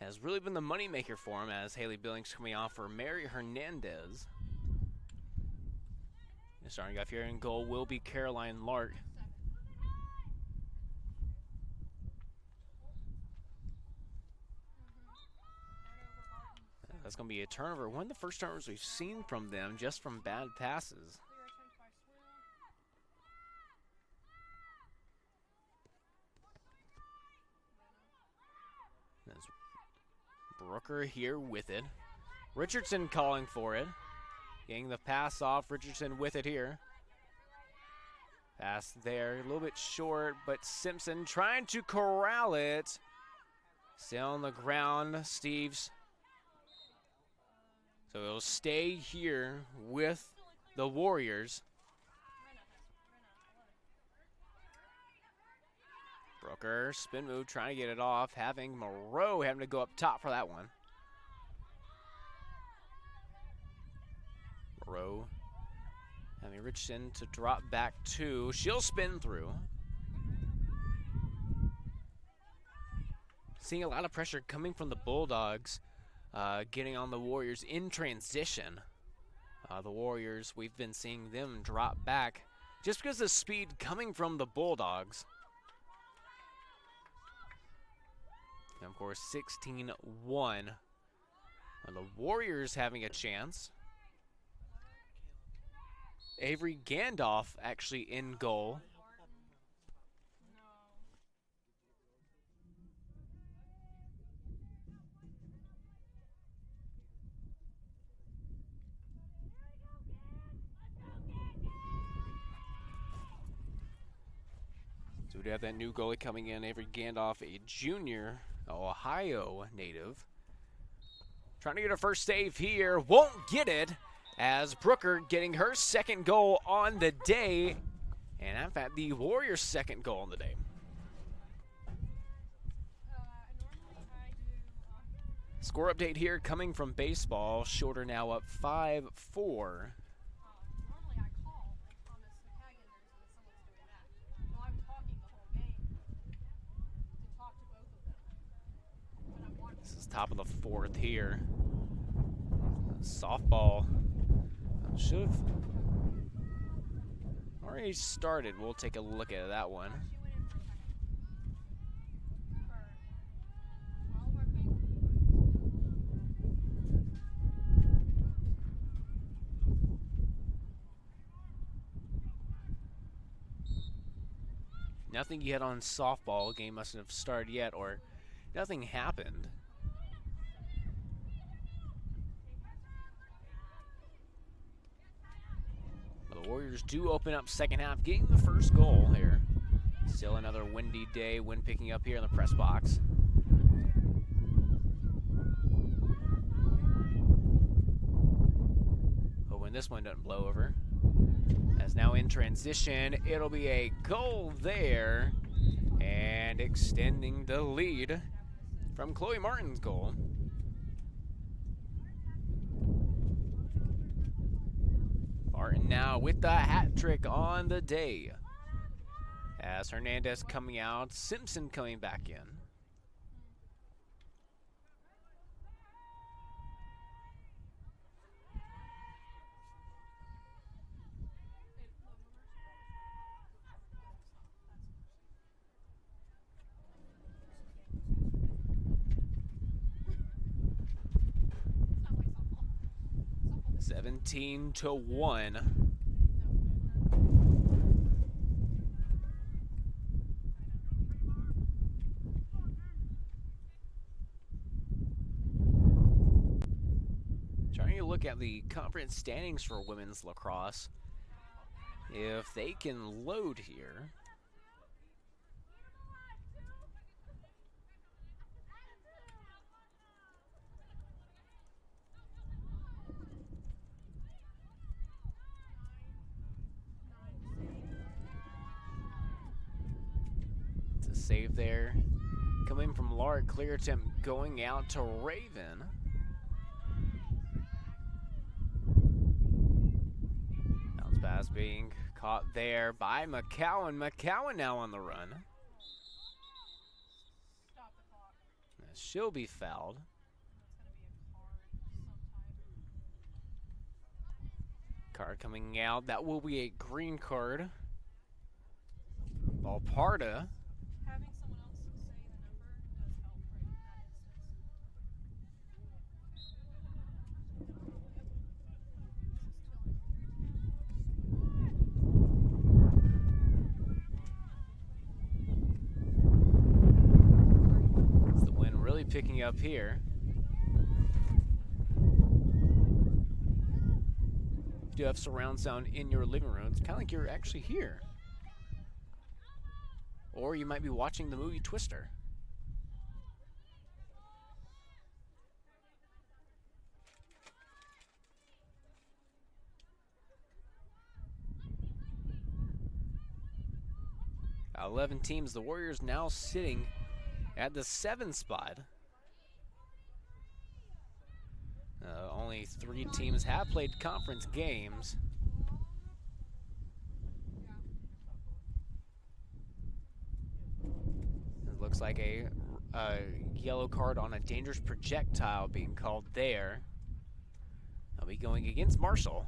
has really been the moneymaker for him, as Haley Billings coming off for Mary Hernandez. And starting off here in goal will be Caroline Lark. That's going to be a turnover. One of the first turnovers we've seen from them, just from bad passes. That's Brooker here with it. Richardson calling for it. Getting the pass off. Richardson with it here. Pass there, a little bit short, but Simpson trying to corral it. Still on the ground, Steves. So it'll stay here with the Warriors. Brooker, spin move, trying to get it off. Having Moreau having to go up top for that one. Moreau having Richardson to drop back to. She'll spin through. Seeing a lot of pressure coming from the Bulldogs. Getting on the Warriors in transition. The Warriors, we've been seeing them drop back just because of the speed coming from the Bulldogs. And of course, 16-1. The Warriors having a chance. Avery Gandalf actually in goal. So we have that new goalie coming in, Avery Gandalf, a junior, Ohio native. Trying to get her first save here, won't get it, as Brooker getting her second goal on the day, and in fact, the Warriors' second goal on the day. Score update here coming from baseball. Shorter now up 5-4. This is top of the fourth here. Softball should have already started. We'll take a look at that one. Nothing yet on softball. Game mustn't have started yet, or nothing happened. The Warriors do open up second half, getting the first goal here. Still another windy day, wind picking up here in the press box. Hoping this one doesn't blow over. As now in transition, it'll be a goal there, and extending the lead from Chloe Martin's goal. Barton now with the hat trick on the day. As Hernandez coming out, Simpson coming back in. Seventeen to 1. Trying to look at the conference standings for women's lacrosse. If they can load here. save there. Coming from Lark, clear attempt going out to Raven. Bounce pass being caught there by McCowan. McCowan now on the run. She'll be fouled. Card coming out. That will be a green card. Balparta. Having someone else say the number does help in that It's the wind really picking up here. If you have surround sound in your living room, it's kind of like you're actually here. Or you might be watching the movie Twister. Out of 11 teams, the Warriors now sitting at the 7th spot. Only 3 teams have played conference games. It looks like a yellow card on a dangerous projectile being called there. I'll be going against Marshall.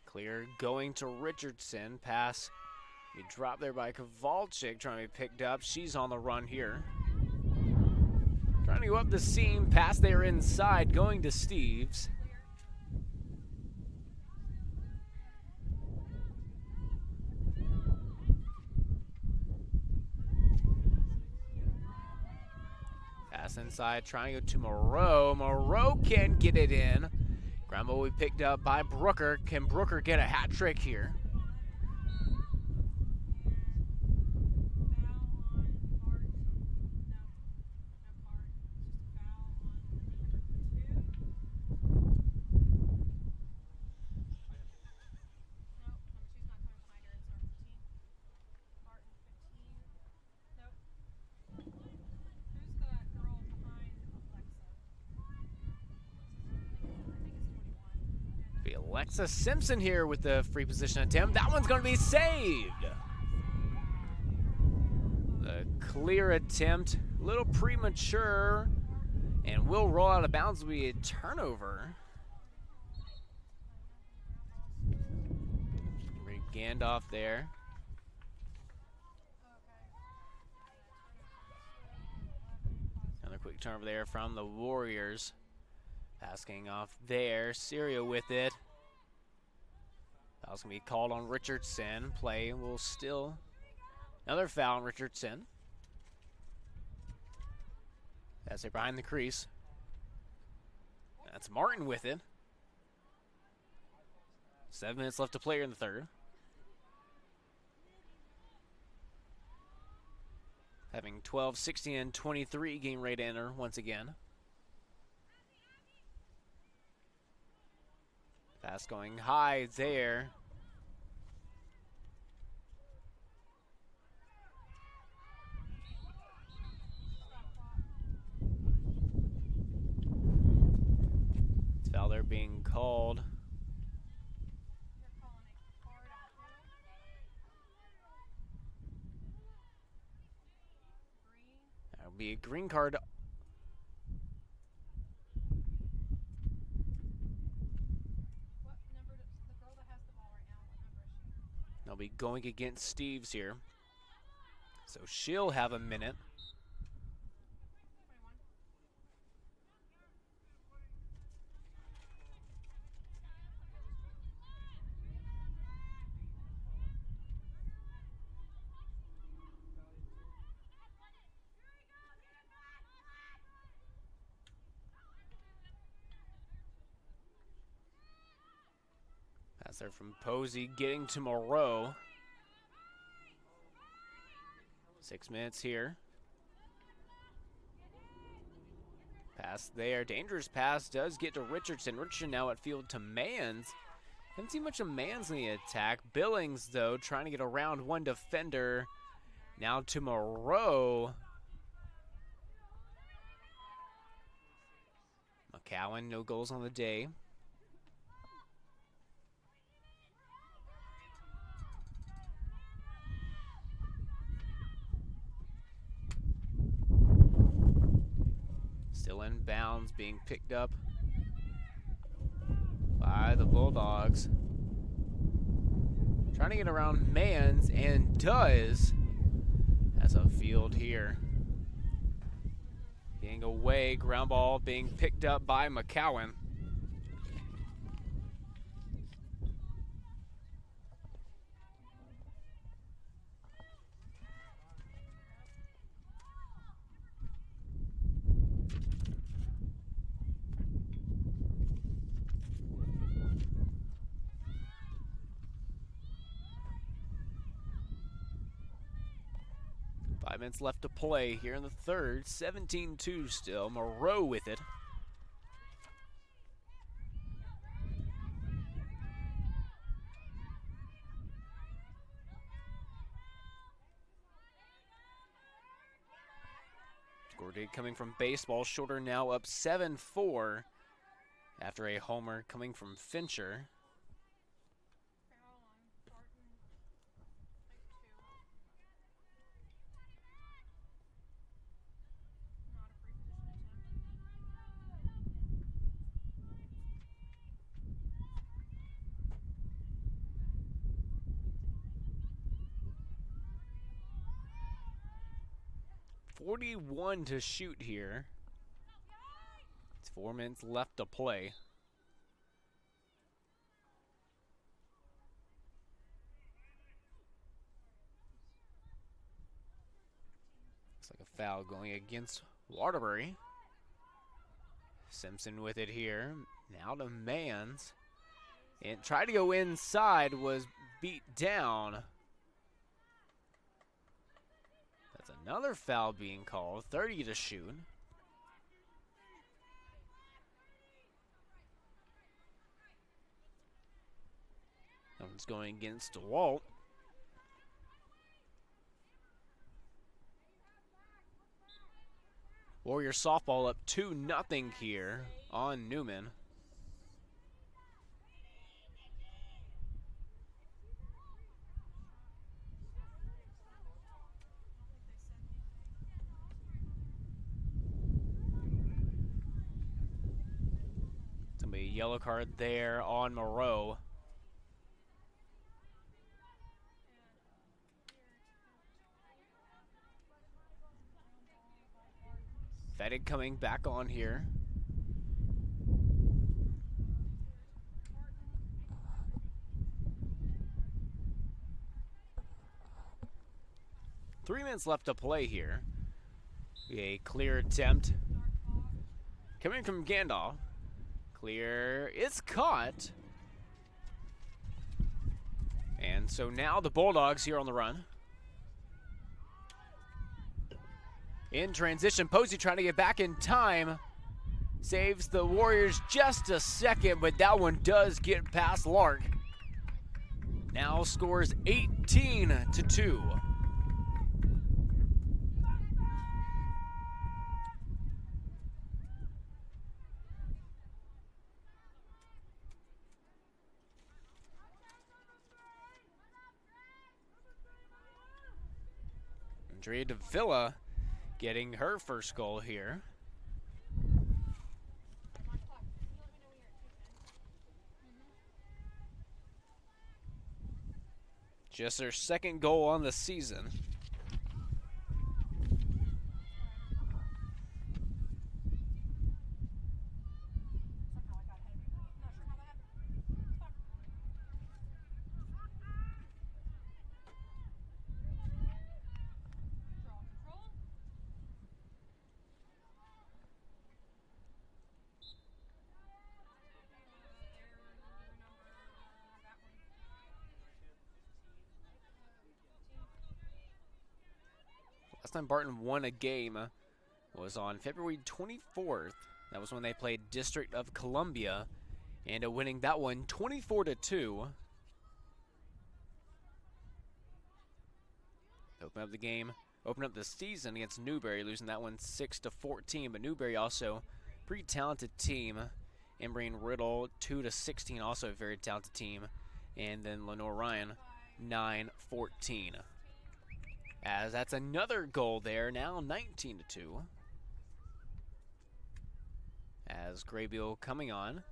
Clear going to Richardson. Pass be dropped there by Kowalczyk, trying to be picked up. She's on the run here. Trying to go up the seam. Pass there inside, going to Steves. Pass inside, trying to go to Moreau. Moreau can't get it in. Granville will be picked up by Brooker. Can Brooker get a hat trick here? Alexa Simpson here with the free position attempt. That one's going to be saved. The clear attempt, a little premature, and will roll out of bounds. Will be a turnover. Gandalf there. Another quick turnover there from the Warriors. Passing off there. Syria with it. Foul's going to be called on Richardson. Play will still. Another foul on Richardson. That's it behind the crease. That's Martin with it. 7 minutes left to play here in the third. Having 12, 16, and 23 game rate to enter once again. Pass going high there. Foul there being called. That would be a green card. They'll be going against Steves here. So she'll have a minute. Serve from Posey, getting to Moreau. 6 minutes here. Pass there, dangerous pass does get to Richardson. Richardson now at field to Mans. Haven't seen much of Mans in the attack. Billings, though, trying to get around one defender. Now to Moreau. McCowan, no goals on the day. Still in bounds, being picked up by the Bulldogs. Trying to get around Mans, and does. Has a field here. Getting away, ground ball being picked up by McCowan. Five minutes left to play here in the third. 17-2 still. Moreau with it. Score date coming from baseball. Shorter now up 7-4 after a homer coming from Fincher. .41 to shoot here. It's 4 minutes left to play. Looks like a foul going against Waterbury. Simpson with it here. Now to Mans. And tried to go inside, was beat down. Another foul being called, 30 to shoot. That one's going against DeWalt. Warrior softball up 2-0 here on Newman. A yellow card there on Moreau. Fettig coming back on here. Three minutes left to play here. A clear attempt coming from Gandalf. Clear, it's caught. And so now the Bulldogs here on the run. In transition, Posey trying to get back in time. Saves the Warriors just a second, but that one does get past Lark. Now scores 18-2. Andrea Davila getting her first goal here. Just her second goal on the season. last time Barton won a game was on February 24th. That was when they played District of Columbia, and winning that one 24-2. Open up the game, open up the season against Newberry, losing that one 6-14. But Newberry also pretty talented team. Embry Riddle 2-16, also a very talented team. And then Lenore Ryan 9-14. As that's another goal there, now 19-2. As Graybill coming on.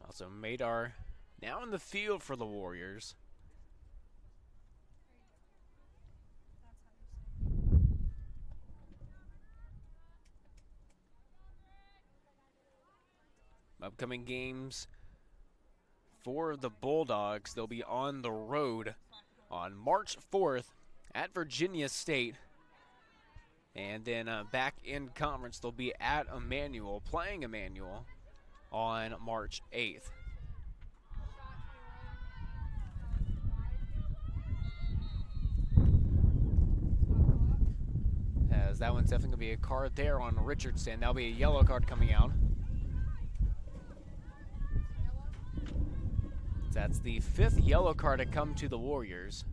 Also Madar now in the field for the Warriors. Upcoming games for the Bulldogs. They'll be on the road on March 4th at Virginia State. And then back in conference, they'll be at Emmanuel, playing Emmanuel on March 8th. As that one's definitely going to be a card there on Richardson. That'll be a yellow card coming out. That's the 5th yellow card to come to the Warriors.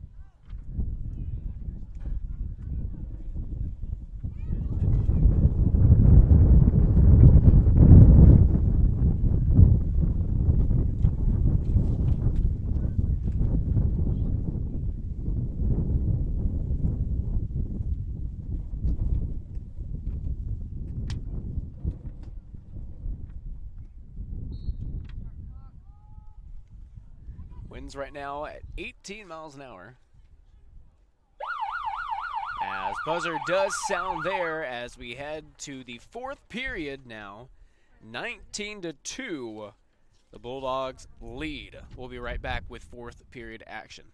Winds right now at 18 miles an hour. As buzzer does sound there as we head to the 4th period now. 19-2, the Bulldogs lead. We'll be right back with 4th period action.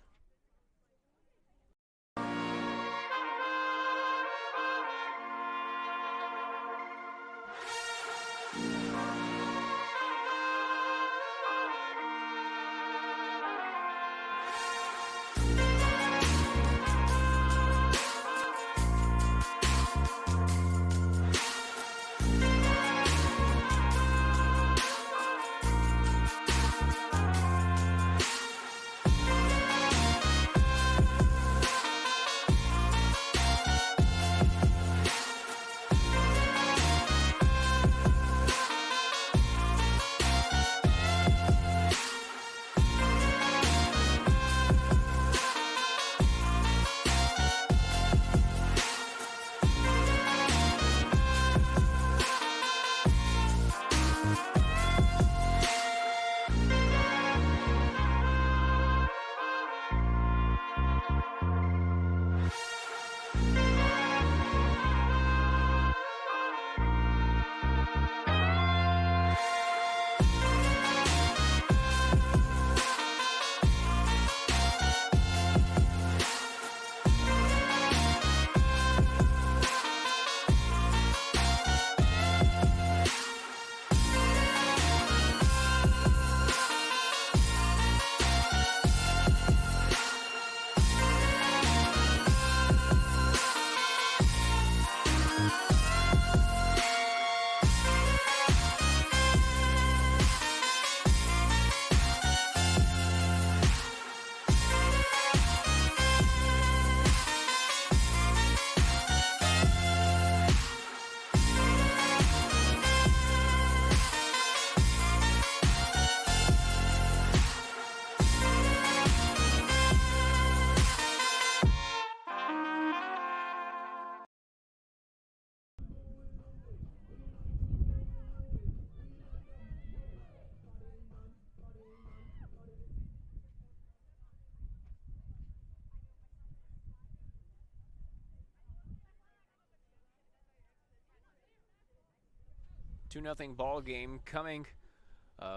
Two 2-0 ball game coming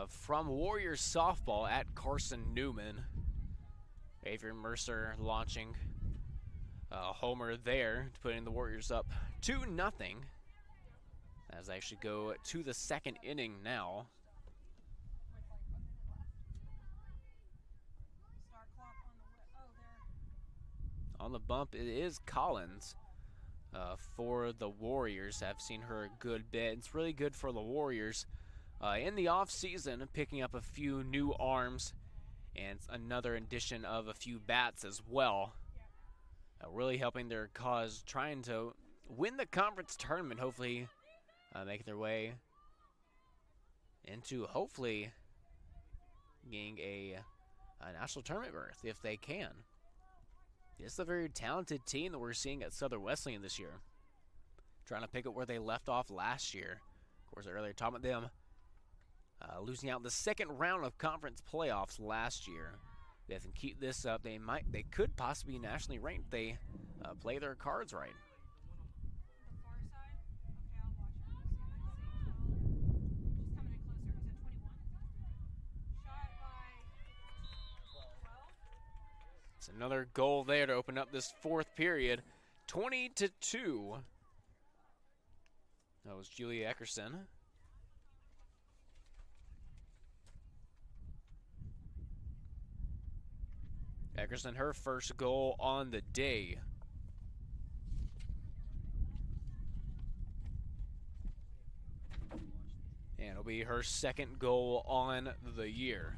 from Warriors softball at Carson Newman. Avery Mercer launching a homer there to putting the Warriors up 2-0 as they actually go to the second inning now. On the bump, it is Collins for the Warriors. I've seen her a good bit. It's really good for the Warriors in the offseason, picking up a few new arms and another addition of a few bats as well. Really helping their cause, trying to win the conference tournament, hopefully make their way into hopefully getting a national tournament berth if they can. It's a very talented team that we're seeing at Southern Wesleyan this year. Trying to pick up where they left off last year. Of course, earlier talking about them losing out in the second round of conference playoffs last year. If they can keep this up, they could possibly be nationally ranked if they play their cards right. It's another goal there to open up this fourth period. 20-2. That was Julia Eckerson. Eckerson, her first goal on the day. And it'll be her second goal on the year.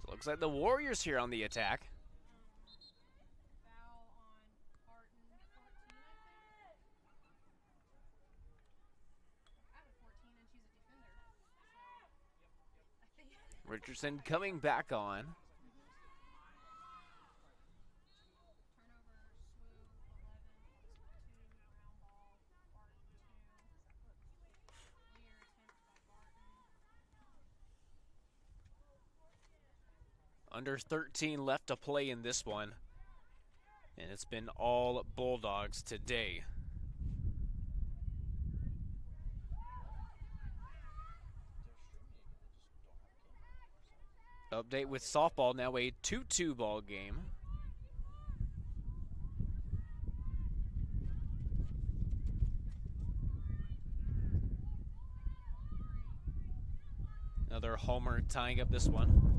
Looks like the Warriors here on the attack. Richardson coming back on. Under 13 left to play in this one. And it's been all Bulldogs today. Update with softball, now a 2-2 ball game. Another homer tying up this one.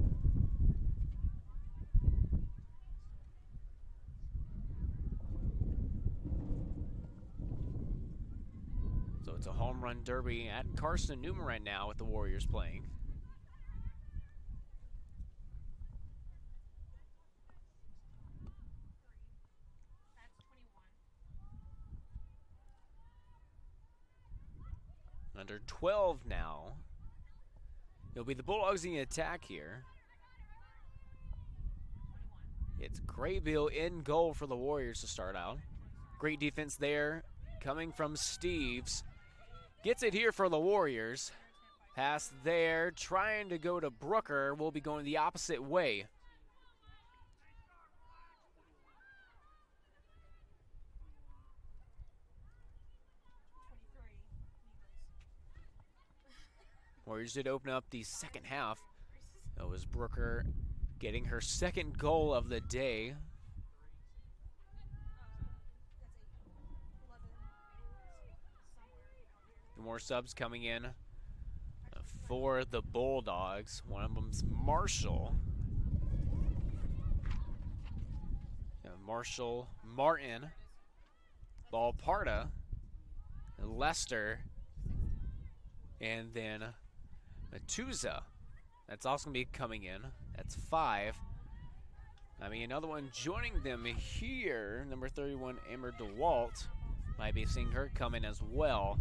So it's a home run derby at Carson Newman right now with the Warriors playing. Under 12 now. It'll be the Bulldogs in the attack here. It's Graybill in goal for the Warriors to start out. Great defense there coming from Steves. Gets it here for the Warriors. Pass there, trying to go to Brooker. Will be going the opposite way. Warriors did open up the second half. That was Brooker getting her second goal of the day. More subs coming in for the Bulldogs. One of them's Marshall. Marshall, Martin, Balparta, Lester, and then Matuza. That's also going to be coming in. That's 5. I mean, another one joining them here, number 31, Amber DeWalt. Might be seeing her come in as well.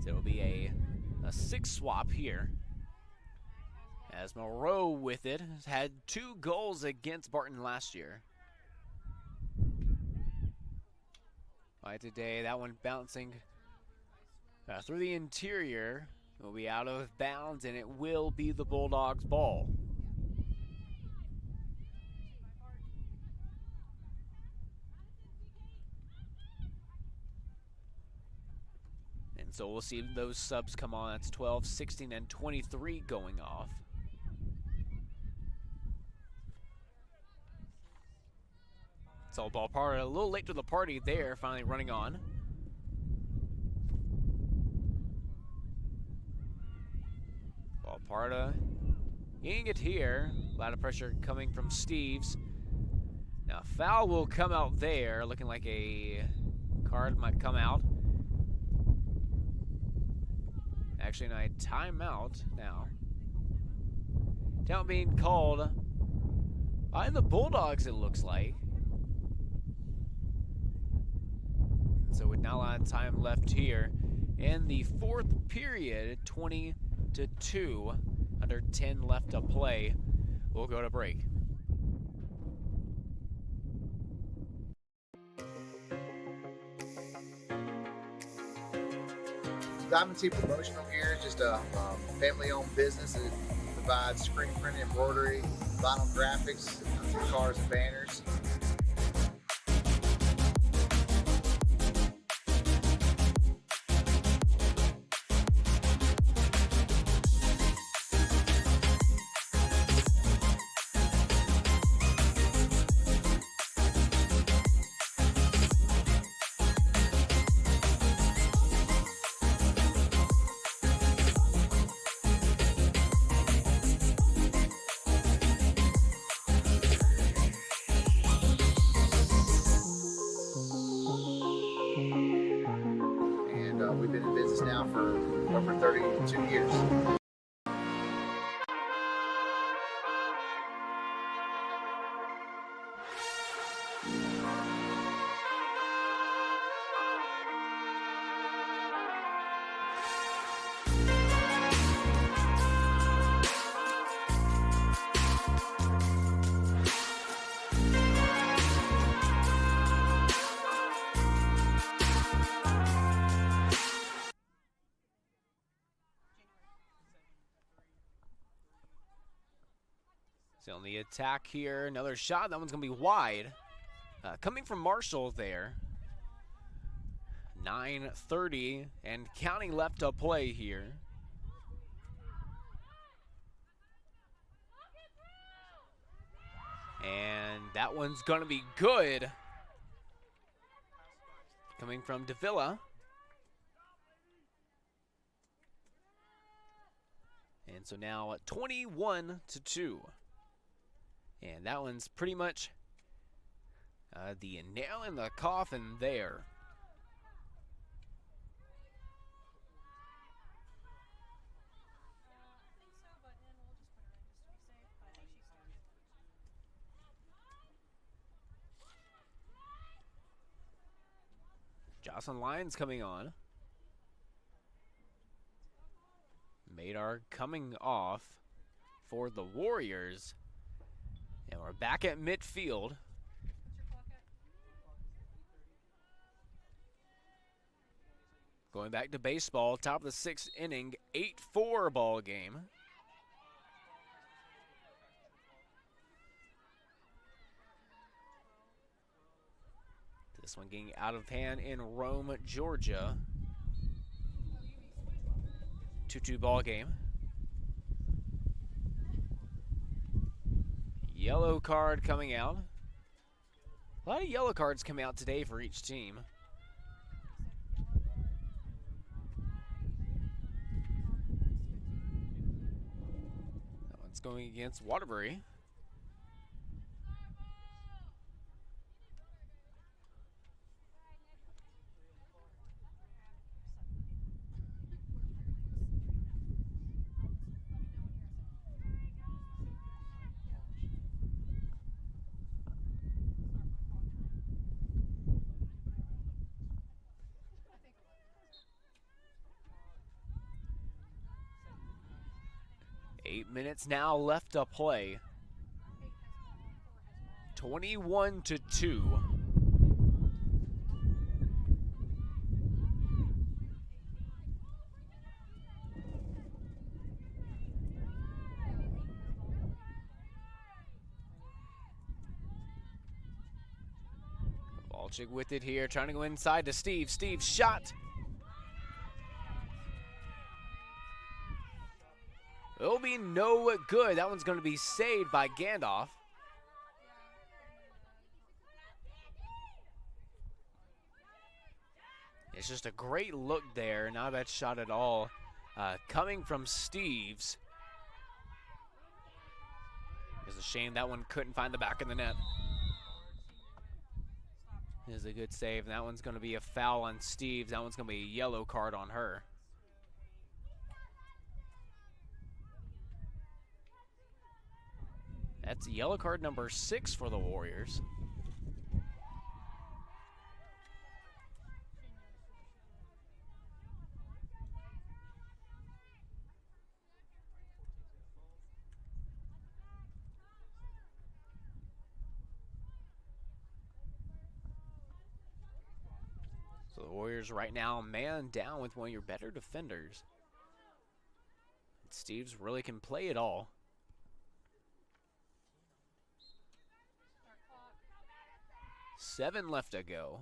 So it'll be a 6 swap here As Moreau with it has had 2 goals against Barton last year. Right today, that one bouncing through the interior. It will be out of bounds, and it will be the Bulldogs' ball. And so we'll see those subs come on. That's 12, 16, and 23 going off. So Ballparta a little late to the party there, finally running on. Ballparta getting it here. A lot of pressure coming from Steves. Now foul will come out there, looking like a card might come out. Actually, no, a timeout now. Down being called by the Bulldogs, it looks like. So with not a lot of time left here in the 4th period, 20-2, under 10 left to play. We'll go to break. Diamond T Promotional Gear is just a family-owned business that provides screen printing, embroidery, vinyl graphics for cars and banners. We've been in business now for over 32 years. So on the attack here, another shot. That one's going to be wide. Coming from Marshall there. 9:30 and counting left to play here. And that one's going to be good. Coming from Davila. And so now 21-2. And that one's pretty much the nail in the coffin there. Jocelyn Lyons coming on. Madar coming off for the Warriors. And we're back at midfield. Going back to baseball, top of the 6th inning, 8-4 ball game. This one getting out of hand in Rome, Georgia. 2-2 ball game. Yellow card coming out. A lot of yellow cards coming out today for each team. That one's going against Waterbury. minutes now left to play. 21-2. Walczyk with it here, trying to go inside to Steve. Steve's shot. It'll be no good. That one's going to be saved by Gandalf. It's just a great look there. Not a bad shot at all. Coming from Steve's. It's a shame that one couldn't find the back of the net. It is a good save. And that one's going to be a foul on Steve's. That one's going to be a yellow card on her. That's yellow card number 6 for the Warriors. So the Warriors right now man down with one of your better defenders. Steve's really can play it all. Seven left to go.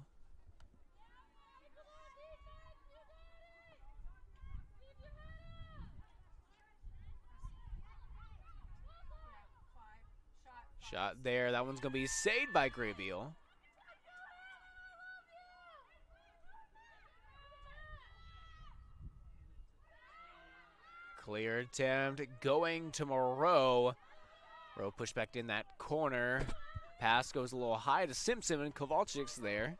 Shot there. That one's going to be saved by Graybeal. Clear attempt going to Moreau. Moreau pushed back in that corner. Pass goes a little high to Simpson, and Kowalczyk's there.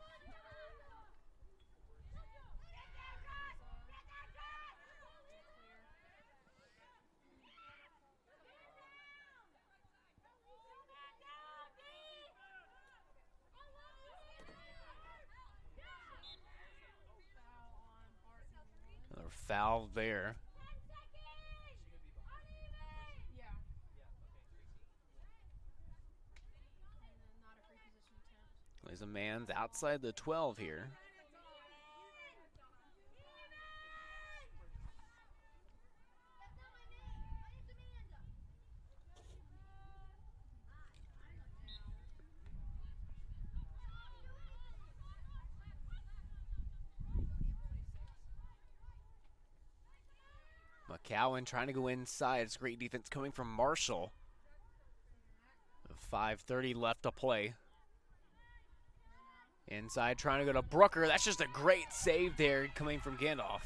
Another foul there. There's a man's outside the 12 here. McCowan trying to go inside. It's great defense coming from Marshall. 5:30 left to play. Inside, trying to go to Brooker. That's just a great save there coming from Gandalf.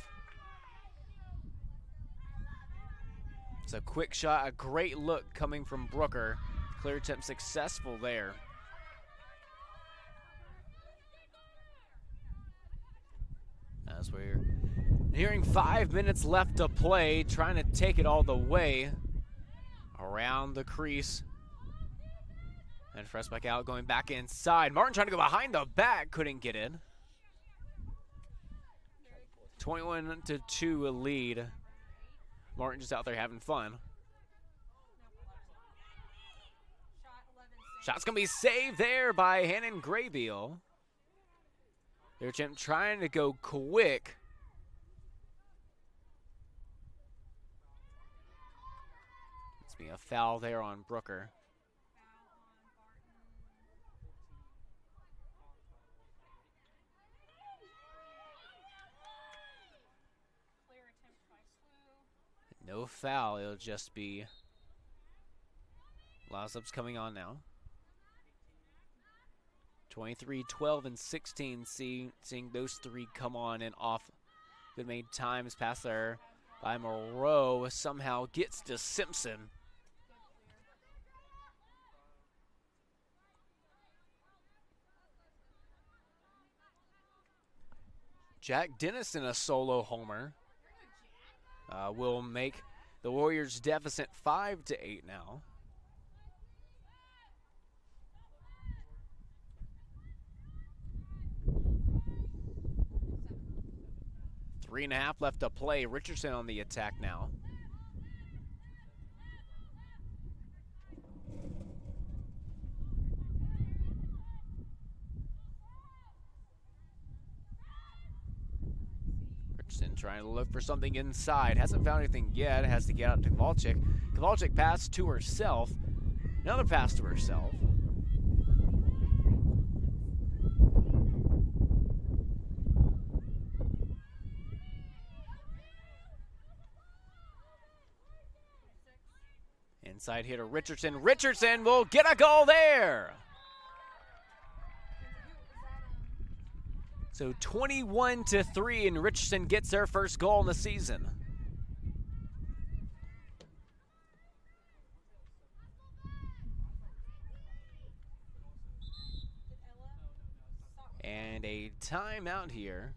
It's a quick shot, a great look coming from Brooker. Clear attempt successful there. As we're nearing 5 minutes left to play, trying to take it all the way around the crease. And press back out, going back inside. Martin trying to go behind the back, couldn't get in. 21-2 lead. Martin just out there having fun. Shot's gonna be saved there by Hannon Graybeal. They're trying to go quick. It's being a foul there on Brooker. No foul, it'll just be Lausup's coming on now. 23, 12, and 16, seeing those three come on and off. Good made times pass there by Moreau, somehow gets to Simpson. Jack Dennis in a solo homer. Will make the Warriors deficit 5-8 now. Three and a half left to play. Richardson on the attack now. Richardson trying to look for something inside. Hasn't found anything yet. Has to get out to Kowalczyk. Kowalczyk pass to herself. Another pass to herself. Inside hitter Richardson. Richardson will get a goal there. So 21-3, and Richardson gets their first goal in the season. And a timeout here.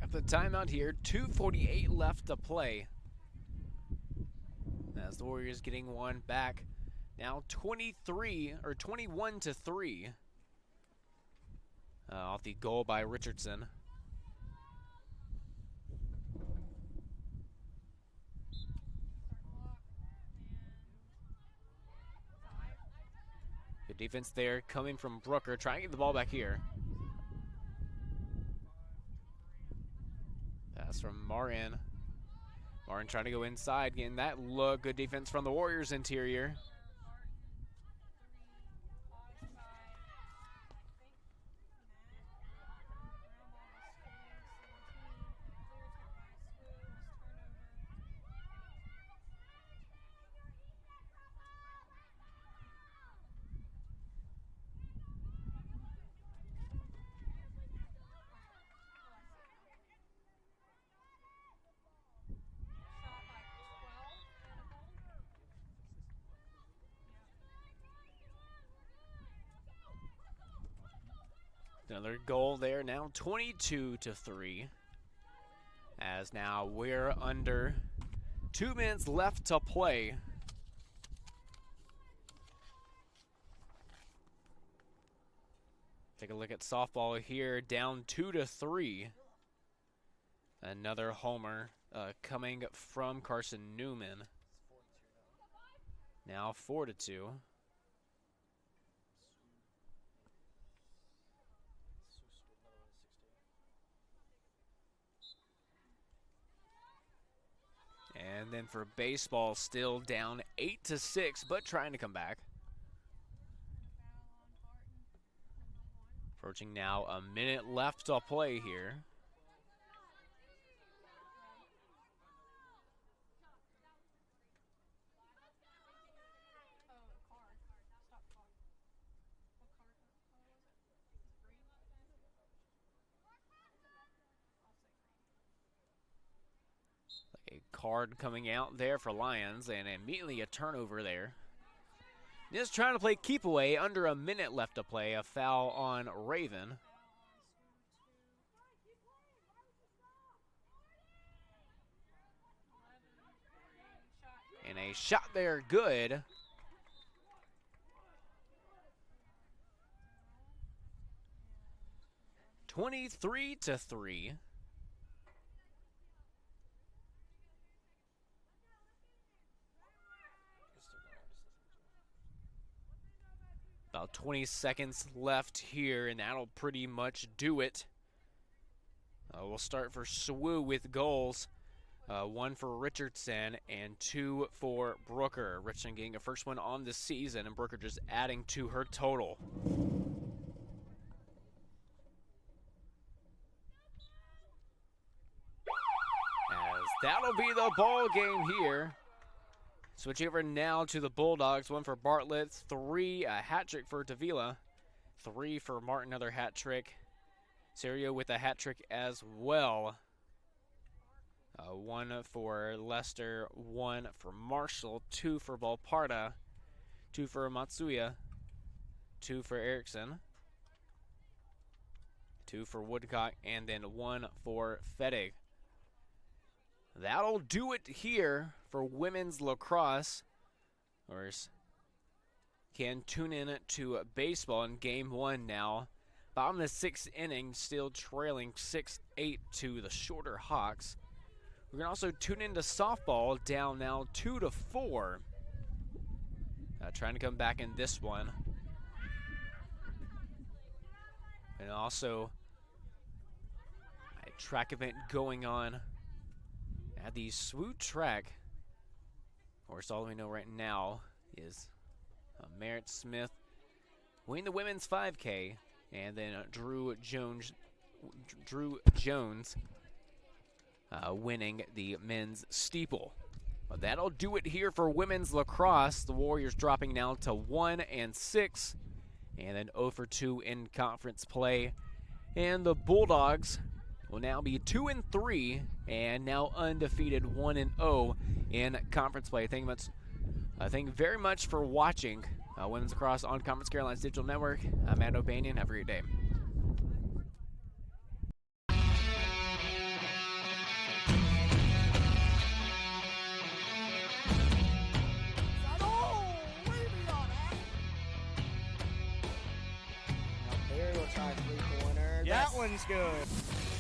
The timeout here, 2:48 left to play. As the Warriors getting one back. Now 21-3 off the goal by Richardson. Good defense there coming from Brooker, trying to get the ball back here. Pass from Martin. Martin trying to go inside, getting that look. Good defense from the Warriors interior. Another goal there, now 22-3. As now we're under 2 minutes left to play. Take a look at softball here, down 2-3. Another homer coming from Carson Newman. Now 4-2. And then for baseball, still down 8-6, but trying to come back. Approaching now a minute left to play here. A card coming out there for Lions, and immediately a turnover there. Just trying to play keep away, under a minute left to play. A foul on Raven. And a shot there, good. 23-3. About 20 seconds left here, and that'll pretty much do it. We'll start for SWU with goals. 1 for Richardson and 2 for Brooker. Richardson getting a first one on the season, and Brooker just adding to her total. As that'll be the ball game here. Switch over now to the Bulldogs. 1 for Bartlett, 3, a hat trick for Davila, 3 for Martin, another hat trick. Serio with a hat trick as well. 1 for Lester, 1 for Marshall, 2 for Valparta, 2 for Matsuya, 2 for Erickson, 2 for Woodcock, and then 1 for Fettig. That'll do it here for women's lacrosse. Of course, can tune in to baseball in game 1 now. Bottom of the 6th inning, still trailing 6-8 to the Shorter Hawks. We're going to also tune into softball, down now 2-4. Trying to come back in this one. And also a track event going on at the SWU track. Of course, all we know right now is Merritt Smith winning the women's 5K, and then Drew Jones winning the men's steeple. But that'll do it here for women's lacrosse. The Warriors dropping now to 1-6, and then 0-2 in conference play. And the Bulldogs will now be 2-3 and now undefeated 1-0 in conference play. Thank you very much for watching Women's Lacrosse on Conference Carolinas Digital Network. I'm Matt O'Banion. Have a great day. That one's good.